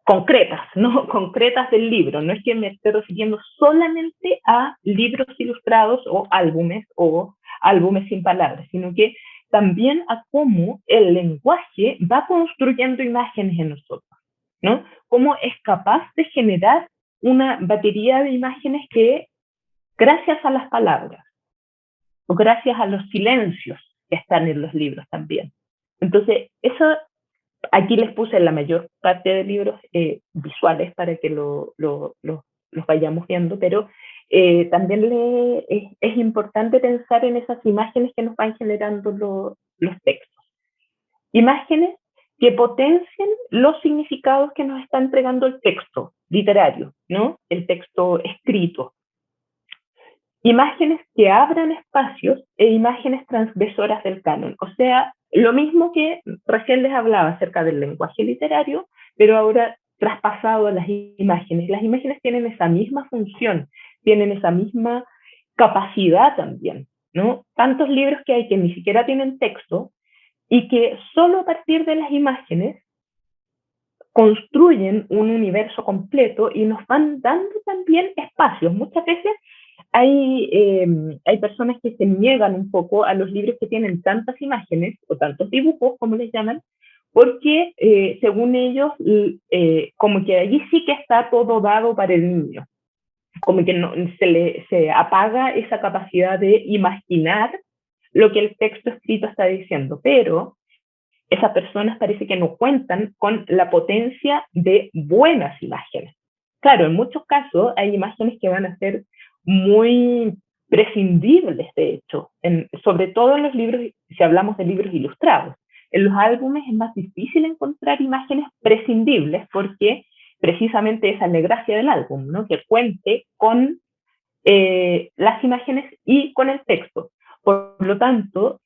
B: concretas, ¿no? Concretas del libro. No es que me esté refiriendo solamente a libros ilustrados o álbumes sin palabras, sino que también a cómo el lenguaje va construyendo imágenes en nosotros, ¿no? Cómo es capaz de generar una batería de imágenes que, gracias a las palabras, o gracias a los silencios que están en los libros también. Entonces, eso aquí les puse la mayor parte de libros visuales para que los vayamos viendo, pero también es importante pensar en esas imágenes que nos van generando los textos. Imágenes que potencien los significados que nos está entregando el texto literario, ¿no? El texto escrito. Imágenes que abran espacios e imágenes transgresoras del canon. O sea, lo mismo que recién les hablaba acerca del lenguaje literario, pero ahora traspasado a las imágenes. Las imágenes tienen esa misma función, tienen esa misma capacidad también, ¿no? Tantos libros que hay que ni siquiera tienen texto y que solo a partir de las imágenes construyen un universo completo y nos van dando también espacios. Muchas veces hay personas que se niegan un poco a los libros que tienen tantas imágenes o tantos dibujos, como les llaman, porque según ellos, como que allí sí que está todo dado para el niño, como que no, se apaga esa capacidad de imaginar lo que el texto escrito está diciendo, pero esas personas parece que no cuentan con la potencia de buenas imágenes. Claro, en muchos casos hay imágenes que van a ser muy prescindibles, de hecho, sobre todo en los libros, si hablamos de libros ilustrados. En los álbumes es más difícil encontrar imágenes prescindibles porque precisamente esa es la gracia del álbum, ¿no? Que cuente con las imágenes y con el texto. Por lo tanto,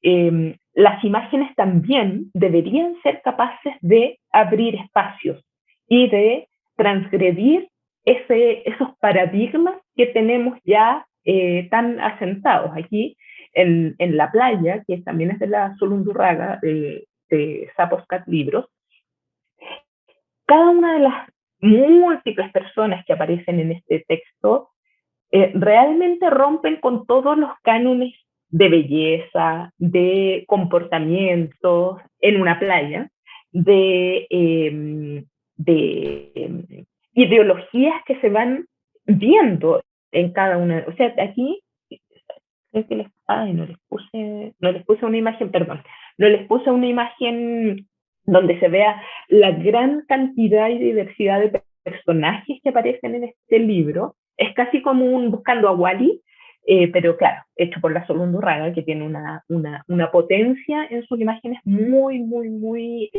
B: las imágenes también deberían ser capaces de abrir espacios y de transgredir esos paradigmas que tenemos ya tan asentados. Aquí en la playa, que también es de la Solundurraga, de Sapos Cat Libros, cada una de las múltiples personas que aparecen en este texto realmente rompen con todos los cánones de belleza, de comportamientos en una playa, de ideologías que se van viendo en cada una. O sea, aquí creo que no les puse una imagen, perdón, no les puse una imagen donde se vea la gran cantidad y diversidad de personajes que aparecen en este libro. Es casi como un Buscando a Wally, pero claro, hecho por la Sol Undurraga, que tiene una potencia en sus imágenes muy, muy, muy,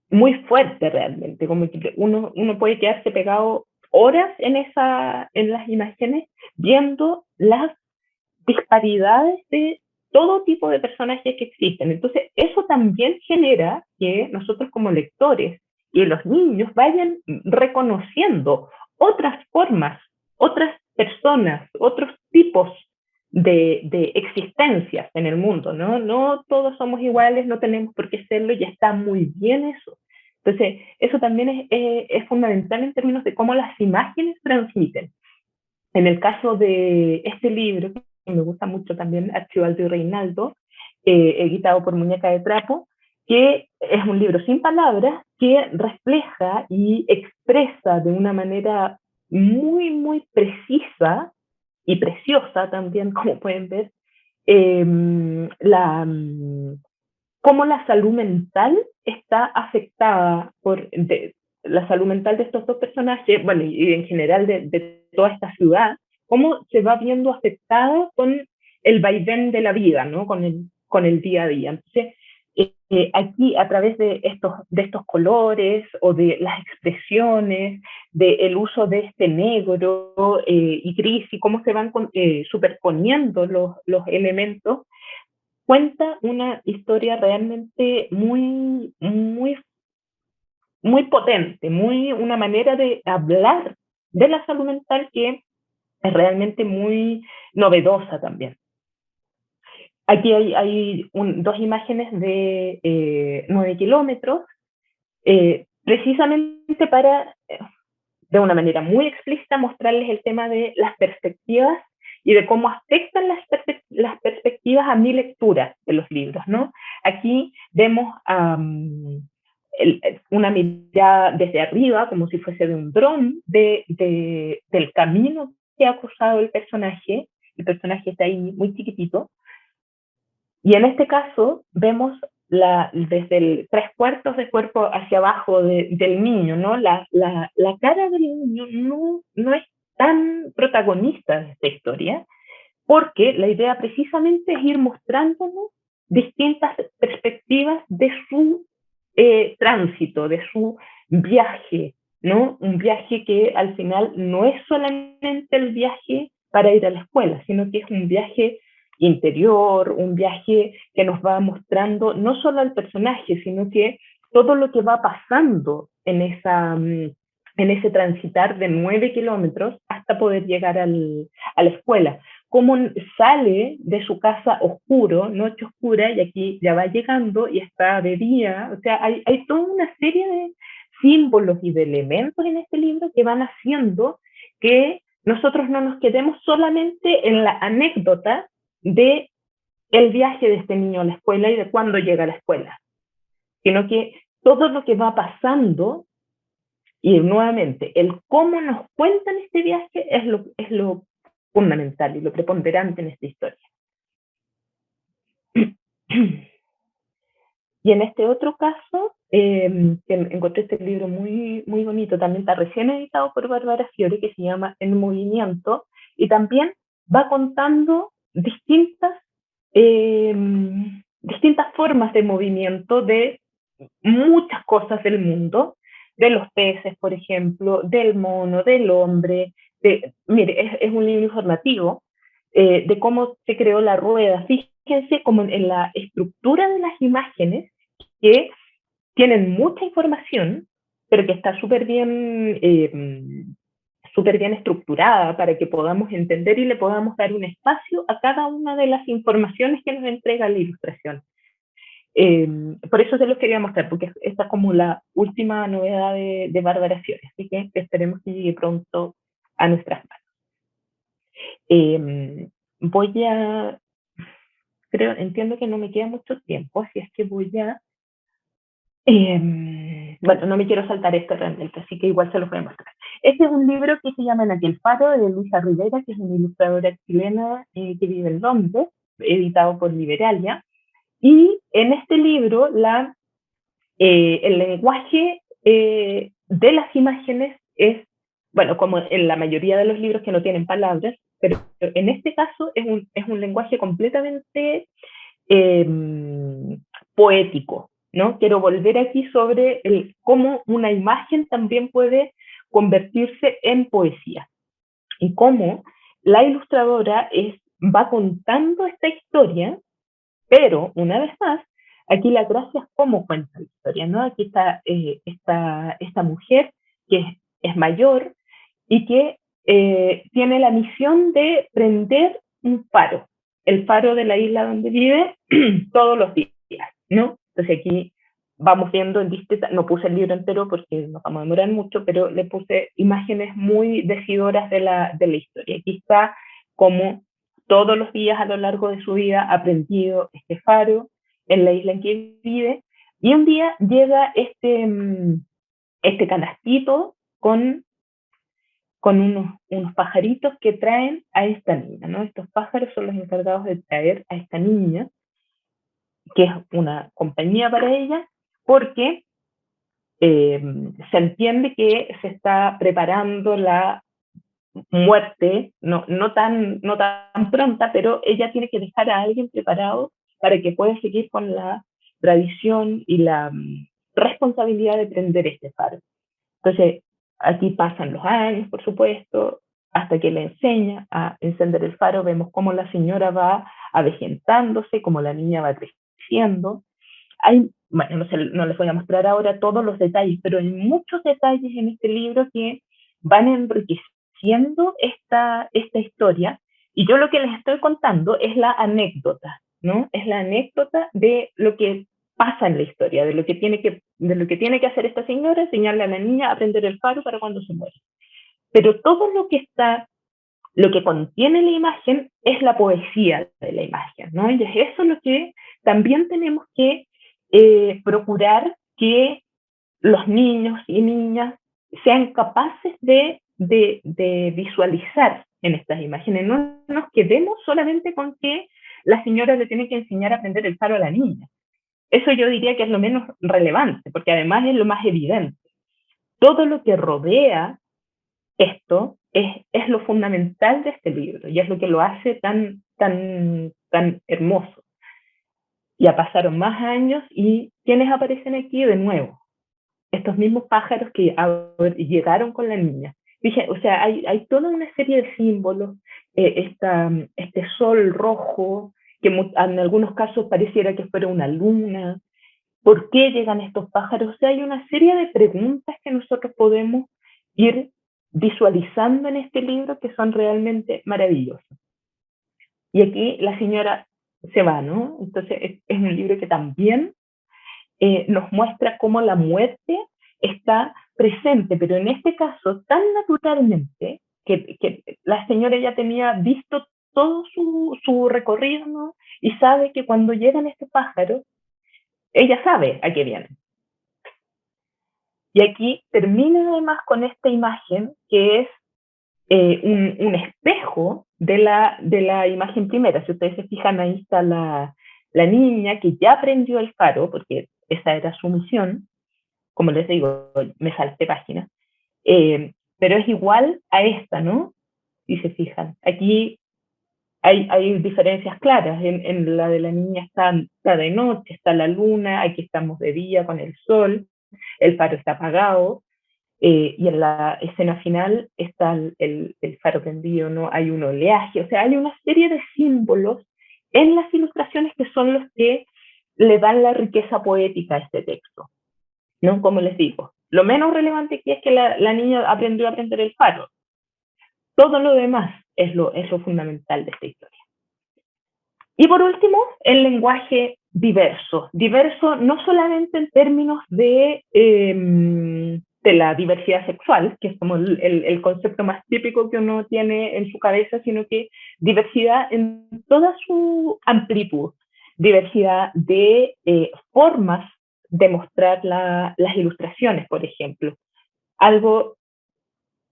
B: muy fuerte realmente. Como que uno puede quedarse pegado horas en las imágenes viendo las disparidades de todo tipo de personajes que existen. Entonces, eso también genera que nosotros como lectores y los niños vayan reconociendo otras formas, otras personas, otros tipos de existencias en el mundo, ¿no? No todos somos iguales, no tenemos por qué serlo y está muy bien eso. Entonces, eso también es fundamental en términos de cómo las imágenes transmiten. En el caso de este libro, que me gusta mucho también, Archibaldo y Reinaldo, editado por Muñeca de Trapo, que es un libro sin palabras que refleja y expresa de una manera muy, muy precisa y preciosa también, como pueden ver, eh, la, cómo la salud mental está afectada por la salud mental de estos dos personajes, bueno, y en general de toda esta ciudad, cómo se va viendo afectada con el vaivén de la vida, ¿no? Con el día a día. Entonces, aquí a través de estos colores o de las expresiones, del uso de este negro y gris y cómo se van superponiendo los elementos, cuenta una historia realmente muy, muy, muy potente, una manera de hablar de la salud mental que es realmente muy novedosa también. Aquí hay dos imágenes de 9 kilómetros, precisamente para, de una manera muy explícita, mostrarles el tema de las perspectivas y de cómo afectan las perspectivas a mi lectura de los libros, ¿no? Aquí vemos una mirada desde arriba, como si fuese de un dron, del camino que ha cruzado el personaje está ahí muy chiquitito, y en este caso vemos desde el 3/4 del cuerpo hacia abajo del niño, ¿no? La cara del niño no es tan protagonista de esta historia, porque la idea precisamente es ir mostrándonos distintas perspectivas de su tránsito, de su viaje, ¿no? Un viaje que al final no es solamente el viaje para ir a la escuela, sino que es un viaje interior, un viaje que nos va mostrando no solo al personaje, sino que todo lo que va pasando en ese transitar de 9 kilómetros hasta poder llegar a la escuela. Cómo sale de su casa oscuro, noche oscura, y aquí ya va llegando y está de día. O sea, hay toda una serie de símbolos y de elementos en este libro que van haciendo que nosotros no nos quedemos solamente en la anécdota de el viaje de este niño a la escuela y de cuándo llega a la escuela, sino que todo lo que va pasando y nuevamente el cómo nos cuentan este viaje es lo fundamental y lo preponderante en esta historia. Y en este otro caso, que encontré este libro muy, muy bonito, también está recién editado por Bárbara Fiore, que se llama En Movimiento, y también va contando eh, distintas formas de movimiento de muchas cosas del mundo, de los peces, por ejemplo, del mono, del hombre. Mire, es un libro informativo de cómo se creó la rueda. Fíjense como en la estructura de las imágenes, que tienen mucha información, pero que está súper bien estructurada para que podamos entender y le podamos dar un espacio a cada una de las informaciones que nos entrega la ilustración. Por eso se los quería mostrar, porque esta es como la última novedad de Bárbara Fiore, así que esperemos que llegue pronto a nuestras manos. entiendo que no me queda mucho tiempo, así es que bueno, no me quiero saltar esto realmente, así que igual se los voy a mostrar. Este es un libro que se llama En aquel faro, de Luisa Rivera, que es una ilustradora chilena que vive en Londres, editado por Liberalia. Y en este libro, el lenguaje de las imágenes es, bueno, como en la mayoría de los libros que no tienen palabras, pero en este caso es un lenguaje completamente poético, ¿no? Quiero volver aquí sobre cómo una imagen también puede convertirse en poesía y cómo la ilustradora va contando esta historia, pero una vez más, aquí la gracia es cómo cuenta la historia, ¿no? Aquí está esta mujer que es mayor y que tiene la misión de prender un faro, el faro de la isla donde vive todos los días, ¿no? Entonces aquí vamos viendo en distintas, no puse el libro entero porque nos vamos a demorar mucho, pero le puse imágenes muy decidoras de la historia. Aquí está como todos los días a lo largo de su vida ha aprendido este faro en la isla en que vive, y un día llega este canastito con unos pajaritos que traen a esta niña, ¿no? Estos pájaros son los encargados de traer a esta niña, que es una compañía para ella, porque se entiende que se está preparando la muerte, no tan pronta, pero ella tiene que dejar a alguien preparado para que pueda seguir con la tradición y la responsabilidad de prender este faro. Entonces, aquí pasan los años, por supuesto, hasta que le enseña a encender el faro. Vemos cómo la señora va avejentándose, cómo la niña va creciendo. Bueno, no les voy a mostrar ahora todos los detalles, pero hay muchos detalles en este libro que van enriqueciendo esta historia. Y yo lo que les estoy contando es la anécdota, ¿no? Es la anécdota de lo que pasa en la historia, de lo que tiene que hacer esta señora, enseñarle a la niña a prender el faro para cuando se muere. Pero todo lo que contiene la imagen es la poesía de la imagen, ¿no? Y es eso lo que también tenemos que procurar que los niños y niñas sean capaces de visualizar en estas imágenes. No nos quedemos solamente con que la señora le tiene que enseñar a prender el faro a la niña. Eso yo diría que es lo menos relevante, porque además es lo más evidente. Todo lo que rodea esto es lo fundamental de este libro y es lo que lo hace tan hermoso. Ya pasaron más años y ¿quiénes aparecen aquí de nuevo? Estos mismos pájaros que llegaron con la niña. Dije, o sea, hay toda una serie de símbolos, este sol rojo, que en algunos casos pareciera que fuera una luna. ¿Por qué llegan estos pájaros? O sea, hay una serie de preguntas que nosotros podemos ir visualizando en este libro que son realmente maravillosas. Y aquí la señora se va, ¿no? Entonces es un libro que también nos muestra cómo la muerte está presente, pero en este caso tan naturalmente que la señora ya tenía visto todo su recorrido, ¿no? Y sabe que cuando llegan estos pájaros, ella sabe a qué vienen. Y aquí termina además con esta imagen que es un espejo de la imagen primera. Si ustedes se fijan, ahí está la niña que ya prendió el faro, porque esa era su misión. Como les digo, me salté página. Pero es igual a esta, ¿no? Si se fijan. Aquí hay diferencias claras. En la de la niña está de noche, está la luna, aquí estamos de día con el sol, el faro está apagado, y en la escena final está el faro prendido, ¿no? Hay un oleaje, o sea, hay una serie de símbolos en las ilustraciones que son los que le dan la riqueza poética a este texto, ¿no? Como les digo, lo menos relevante aquí es que la niña aprendió a prender el faro. Todo lo demás es lo fundamental de esta historia. Y por último, el lenguaje diverso. Diverso no solamente en términos de de la diversidad sexual, que es como el concepto más típico que uno tiene en su cabeza, sino que diversidad en toda su amplitud, diversidad de formas de mostrar las ilustraciones, por ejemplo. Algo,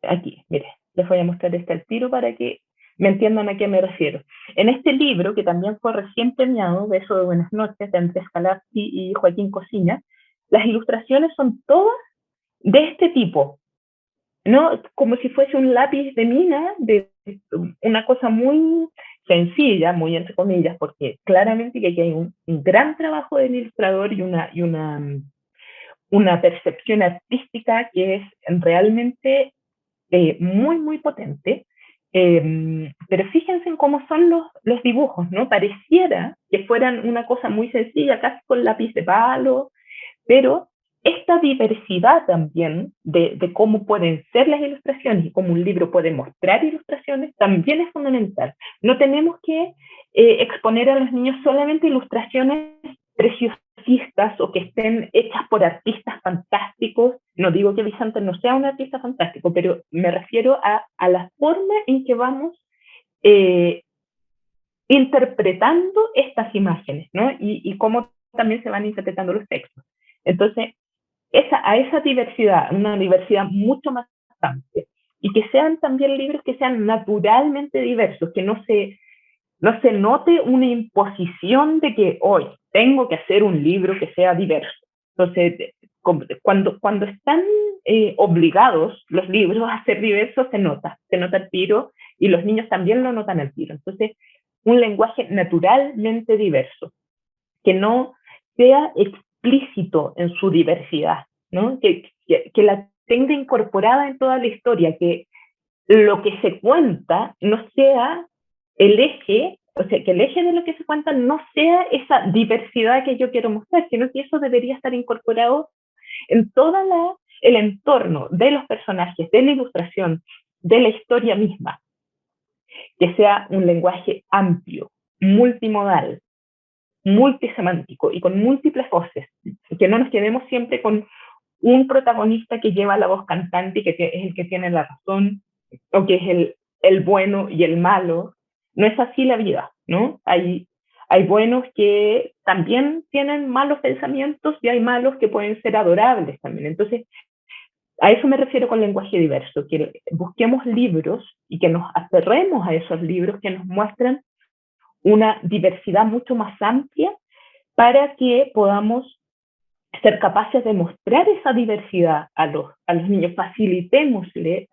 B: aquí, mire, les voy a mostrar este al tiro para que me entiendan a qué me refiero. En este libro, que también fue recién premiado, Beso de Buenas noches, de Andrés Calazzi y Joaquín Cosiña, las ilustraciones son todas de este tipo, ¿no? Como si fuese un lápiz de mina, de una cosa muy sencilla, muy entre comillas, porque claramente que aquí hay un gran trabajo del ilustrador y una percepción artística que es realmente muy, muy potente. Pero fíjense en cómo son los dibujos, ¿no? Pareciera que fueran una cosa muy sencilla, casi con lápiz de palo, pero esta diversidad también de cómo pueden ser las ilustraciones y cómo un libro puede mostrar ilustraciones también es fundamental. No tenemos que exponer a los niños solamente ilustraciones preciosistas o que estén hechas por artistas fantásticos. No digo que Vicente no sea un artista fantástico, pero me refiero a la forma en que vamos eh, interpretando estas imágenes, ¿no? Y cómo también se van interpretando los textos. Entonces, a esa diversidad, una diversidad mucho más amplia, y que sean también libros que sean naturalmente diversos, que no se note una imposición de que hoy tengo que hacer un libro que sea diverso. Entonces, cuando están obligados los libros a ser diversos, se nota el tiro, y los niños también lo notan al tiro. Entonces, un lenguaje naturalmente diverso, que no sea explícito en su diversidad, ¿no? Que la tenga incorporada en toda la historia, que lo que se cuenta no sea el eje, o sea, que el eje de lo que se cuenta no sea esa diversidad que yo quiero mostrar, sino que eso debería estar incorporado en todo el entorno de los personajes, de la ilustración, de la historia misma, que sea un lenguaje amplio, multimodal, multisemántico y con múltiples voces, que no nos quedemos siempre con un protagonista que lleva la voz cantante y que es el que tiene la razón, o que es el bueno y el malo. No es así la vida, ¿no? Hay buenos que también tienen malos pensamientos y hay malos que pueden ser adorables también. Entonces, a eso me refiero con lenguaje diverso, que busquemos libros y que nos aferremos a esos libros que nos muestran una diversidad mucho más amplia para que podamos ser capaces de mostrar esa diversidad a los niños. Facilitémosles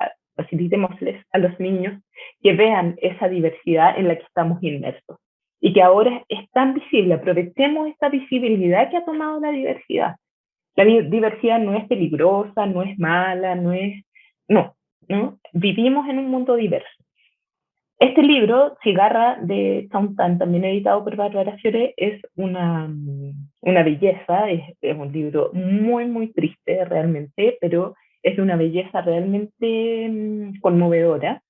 B: a los niños que vean esa diversidad en la que estamos inmersos y que ahora es tan visible. Aprovechemos esta visibilidad que ha tomado la diversidad. La diversidad no es peligrosa, no es mala, no, ¿no? Vivimos en un mundo diverso. Este libro, Cigarra, de Tan, también editado por Bárbara Fiore, es una belleza, es un libro muy, muy triste realmente, pero es de una belleza realmente conmovedora.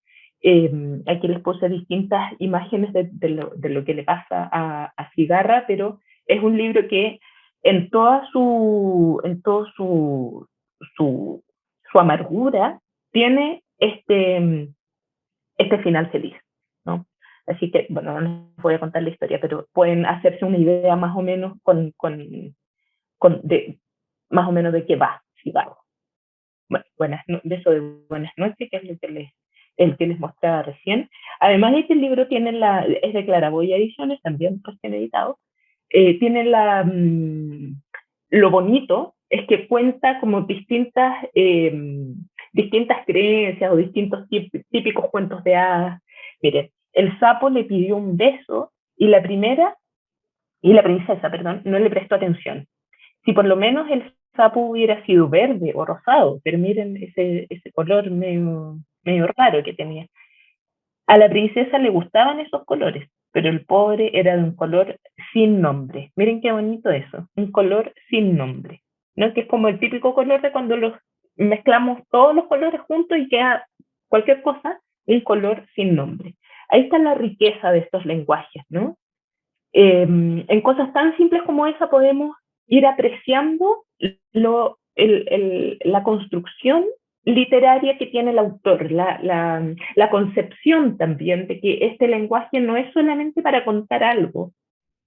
B: Aquí les puse distintas imágenes de lo que le pasa a Cigarra, pero es un libro que en toda su amargura tiene este final feliz, ¿no? Así que, bueno, no les voy a contar la historia, pero pueden hacerse una idea más o menos más o menos de qué va Cigarro. Bueno, de eso de Buenas noches, que es el que les mostraba recién. Además, este libro es de Claraboya Ediciones, también recién editado. Tiene lo bonito es que cuenta como distintas creencias o distintos típicos cuentos de hadas. Miren, el sapo le pidió un beso y la princesa, perdón, no le prestó atención. Si por lo menos el sapo hubiera sido verde o rosado, pero miren ese color medio raro que tenía. A la princesa le gustaban esos colores, pero el pobre era de un color sin nombre. Miren qué bonito eso, un color sin nombre, ¿no? Que es como el típico color de cuando los mezclamos todos los colores juntos y queda cualquier cosa, un color sin nombre. Ahí está la riqueza de estos lenguajes, ¿no? En cosas tan simples como esa podemos ir apreciando la construcción literaria que tiene el autor, la concepción también de que este lenguaje no es solamente para contar algo,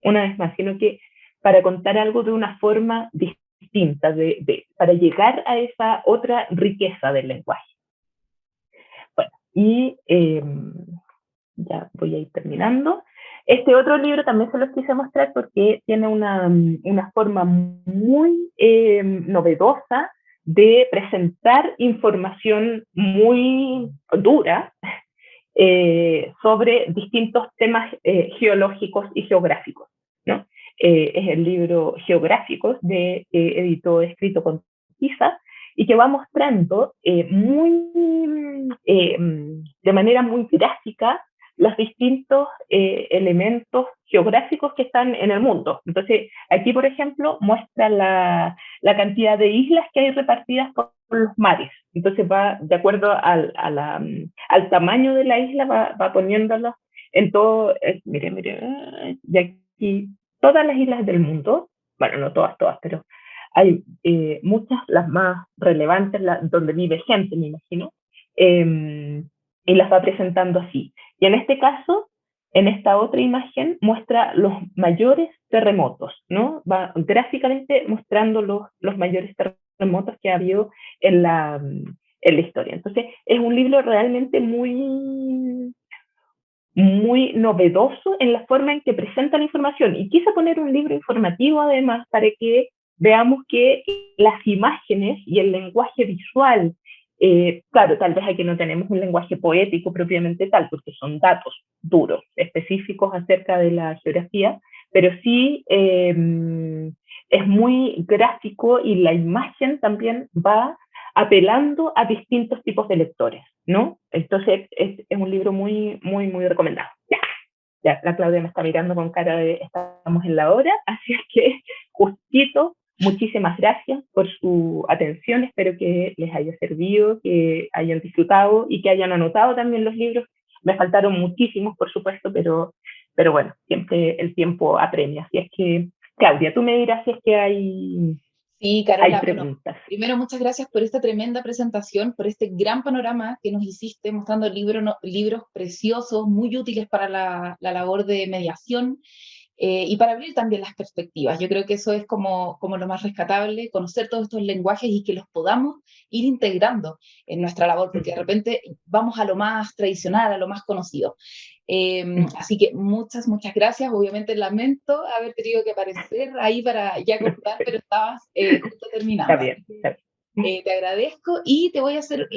B: una vez más, sino que para contar algo de una forma distinta, para llegar a esa otra riqueza del lenguaje. Bueno, y ya voy a ir terminando. Este otro libro también se los quise mostrar porque tiene una forma muy novedosa de presentar información muy dura sobre distintos temas geológicos y geográficos, ¿no? Es el libro Geográficos editó Escrito con Tiza, y que va mostrando de manera muy gráfica los distintos elementos geográficos que están en el mundo. Entonces, aquí, por ejemplo, muestra la cantidad de islas que hay repartidas por los mares. Entonces, va de acuerdo al tamaño de la isla, va poniéndolos en todo, mire, de aquí, todas las islas del mundo, bueno, no todas, pero hay muchas, las más relevantes, donde vive gente, me imagino, y las va presentando así. Y en este caso, en esta otra imagen, muestra los mayores terremotos, ¿no? Va gráficamente mostrando los mayores terremotos que ha habido en la historia. Entonces, es un libro realmente muy, muy novedoso en la forma en que presenta la información. Y quise poner un libro informativo, además, para que veamos que las imágenes y el lenguaje visual, claro, tal vez aquí no tenemos un lenguaje poético propiamente tal, porque son datos duros, específicos acerca de la geografía, pero sí es muy gráfico y la imagen también va apelando a distintos tipos de lectores, ¿no? Entonces es un libro muy, muy, muy recomendado. Ya, la Claudia me está mirando con cara de estamos en la hora, así es que justito, muchísimas gracias por su atención, espero que les haya servido, que hayan disfrutado y que hayan anotado también los libros. Me faltaron muchísimos, por supuesto, pero bueno, siempre el tiempo apremia. Así es que, Claudia, tú me dirás si es que
A: Sí, Carola, bueno,
B: preguntas.
A: primero muchas gracias por esta tremenda presentación, por este gran panorama que nos hiciste mostrando libros preciosos, muy útiles para la labor de mediación y para abrir también las perspectivas. Yo creo que eso es como lo más rescatable, conocer todos estos lenguajes y que los podamos ir integrando en nuestra labor, porque de repente vamos a lo más tradicional, a lo más conocido. Así que muchas, muchas gracias. Obviamente lamento haber tenido que aparecer ahí para ya cortar, pero estabas justo terminando.
B: Está bien, está bien.
A: Te agradezco y te voy a hacer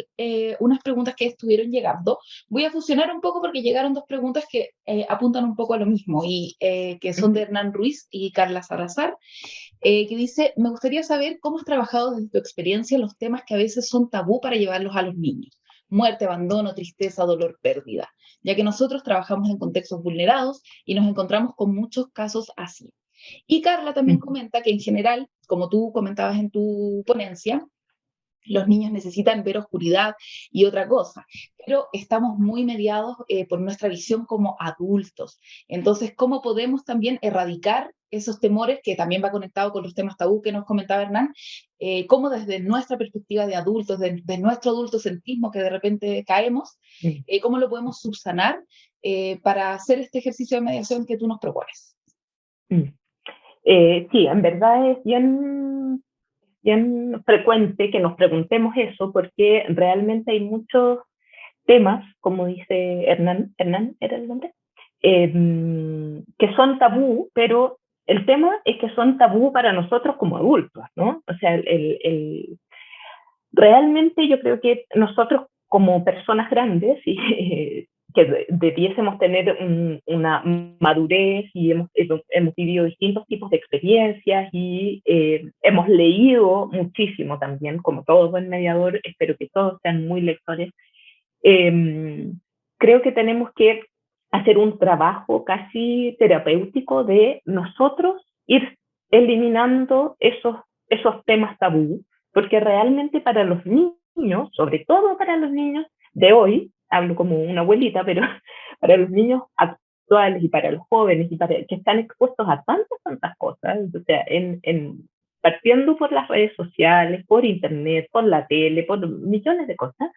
A: unas preguntas que estuvieron llegando. Voy a fusionar un poco porque llegaron dos preguntas que apuntan un poco a lo mismo y que son de Hernán Ruiz y Carla Salazar, que dice, me gustaría saber cómo has trabajado desde tu experiencia los temas que a veces son tabú para llevarlos a los niños. Muerte, abandono, tristeza, dolor, pérdida, ya que nosotros trabajamos en contextos vulnerados y nos encontramos con muchos casos así. Y Carla también comenta que en general, como tú comentabas en tu ponencia, los niños necesitan ver oscuridad y otra cosa, pero estamos muy mediados por nuestra visión como adultos. Entonces, ¿cómo podemos también erradicar esos temores, que también va conectado con los temas tabú que nos comentaba Hernán, cómo desde nuestra perspectiva de adultos, de nuestro adultocentrismo que de repente caemos, cómo lo podemos subsanar para hacer este ejercicio de mediación que tú nos propones?
B: Sí, en verdad es bien frecuente que nos preguntemos eso, porque realmente hay muchos temas, como dice Hernán era el nombre, que son tabú, pero el tema es que son tabú para nosotros como adultos, ¿no? O sea, realmente yo creo que nosotros como personas grandes y que debiésemos tener una madurez y hemos vivido distintos tipos de experiencias y hemos leído muchísimo también, como todo buen mediador, espero que todos sean muy lectores. Creo que tenemos que hacer un trabajo casi terapéutico de nosotros ir eliminando esos temas tabú, porque realmente para los niños, sobre todo para los niños de hoy, hablo como una abuelita, pero para los niños actuales y para los jóvenes y para que están expuestos a tantas cosas, o sea, partiendo por las redes sociales, por internet, por la tele, por millones de cosas.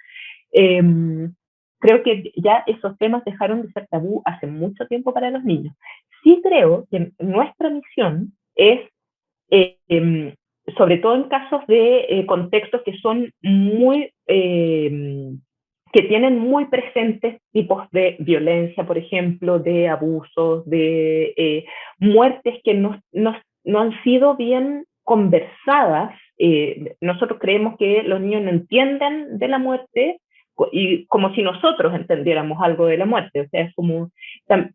B: Creo que ya esos temas dejaron de ser tabú hace mucho tiempo para los niños. Sí creo que nuestra misión es, sobre todo en casos de contextos que son muy, que tienen muy presentes tipos de violencia, por ejemplo, de abusos, de muertes que no han sido bien conversadas. Nosotros creemos que los niños no entienden de la muerte y como si nosotros entendiéramos algo de la muerte. O sea, es como,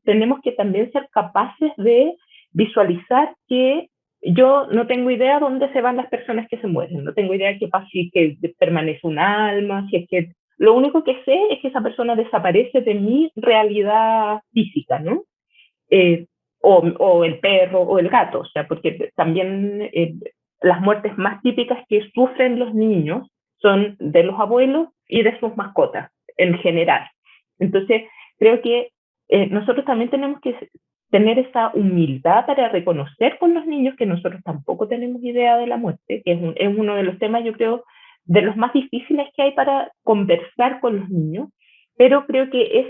B: tenemos que también ser capaces de visualizar que yo no tengo idea dónde se van las personas que se mueren, no tengo idea qué pasa, si que permanece un alma, si es que lo único que sé es que esa persona desaparece de mi realidad física, ¿no? Eh, o el perro o el gato, o sea, porque también las muertes más típicas que sufren los niños son de los abuelos y de sus mascotas en general. Entonces, creo que nosotros también tenemos que tener esa humildad para reconocer con los niños que nosotros tampoco tenemos idea de la muerte, que es uno de los temas, yo creo, de los más difíciles que hay para conversar con los niños, pero creo que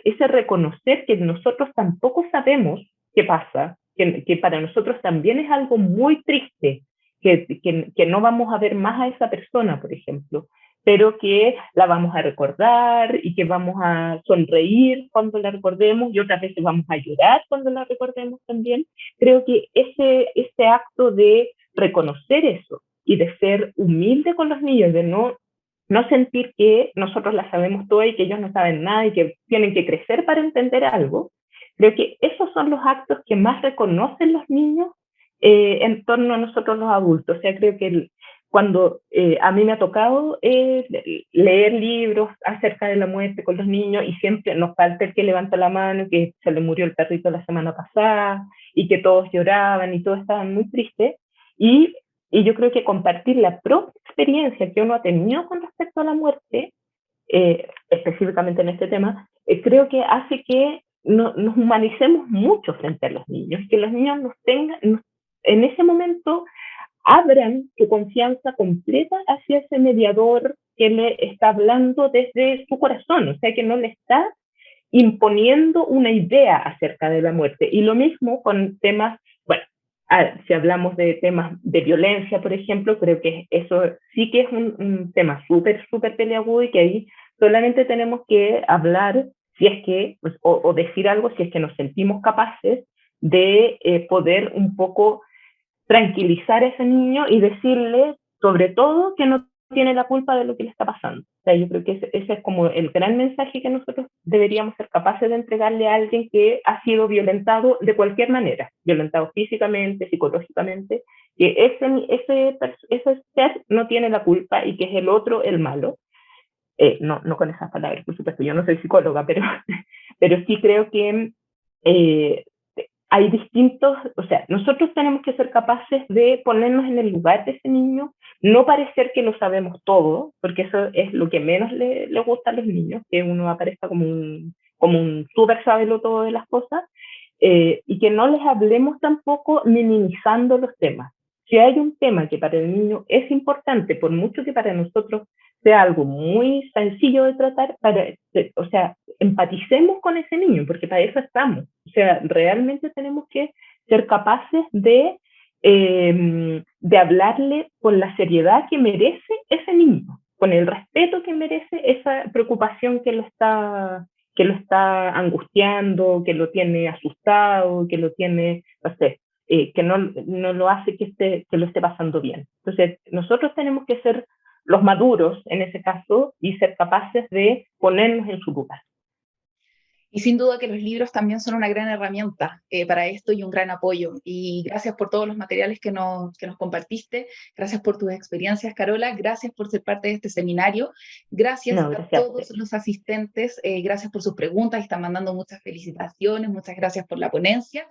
B: ese reconocer que nosotros tampoco sabemos qué pasa, que para nosotros también es algo muy triste, que no vamos a ver más a esa persona, por ejemplo, pero que la vamos a recordar y que vamos a sonreír cuando la recordemos y otras veces vamos a llorar cuando la recordemos también. Creo que ese acto de reconocer eso y de ser humilde con los niños, de no sentir que nosotros la sabemos todo y que ellos no saben nada y que tienen que crecer para entender algo, creo que esos son los actos que más reconocen los niños en torno a nosotros los adultos. O sea, creo que cuando a mí me ha tocado leer libros acerca de la muerte con los niños y siempre nos falta el que levanta la mano, que se le murió el perrito la semana pasada y que todos lloraban y todos estaban muy tristes. Y yo creo que compartir la propia experiencia que uno ha tenido con respecto a la muerte, específicamente en este tema, creo que hace que nos humanicemos mucho frente a los niños, que los niños en ese momento abran su confianza completa hacia ese mediador que le está hablando desde su corazón, o sea, que no le está imponiendo una idea acerca de la muerte. Y lo mismo con temas, bueno, si hablamos de temas de violencia, por ejemplo, creo que eso sí que es un tema súper, súper peliagudo y que ahí solamente tenemos que hablar si es que, pues, o decir algo si es que nos sentimos capaces de poder un poco tranquilizar a ese niño y decirle, sobre todo, que no tiene la culpa de lo que le está pasando. O sea, yo creo que ese es como el gran mensaje que nosotros deberíamos ser capaces de entregarle a alguien que ha sido violentado de cualquier manera, violentado físicamente, psicológicamente, que ese ser no tiene la culpa y que es el otro el malo. No con esas palabras, por supuesto, yo no soy psicóloga, pero sí creo que hay distintos, o sea, nosotros tenemos que ser capaces de ponernos en el lugar de ese niño, no parecer que lo sabemos todo, porque eso es lo que menos le gusta a los niños, que uno aparezca como un súper sabelo todo de las cosas, y que no les hablemos tampoco minimizando los temas. Si hay un tema que para el niño es importante, por mucho que para nosotros sea algo muy sencillo de tratar, o sea, empaticemos con ese niño, porque para eso estamos. O sea, realmente tenemos que ser capaces de hablarle con la seriedad que merece ese niño, con el respeto que merece esa preocupación que lo está angustiando, que lo tiene asustado, que lo tiene, no sé, que no lo hace que lo esté pasando bien. Entonces, nosotros tenemos que ser los maduros en ese caso y ser capaces de ponernos en su lugar.
A: Y sin duda que los libros también son una gran herramienta para esto y un gran apoyo. Y gracias por todos los materiales que nos compartiste. Gracias por tus experiencias, Carola. Gracias por ser parte de este seminario. Gracias a todos los asistentes. Gracias por sus preguntas. Están mandando muchas felicitaciones. Muchas gracias por la ponencia.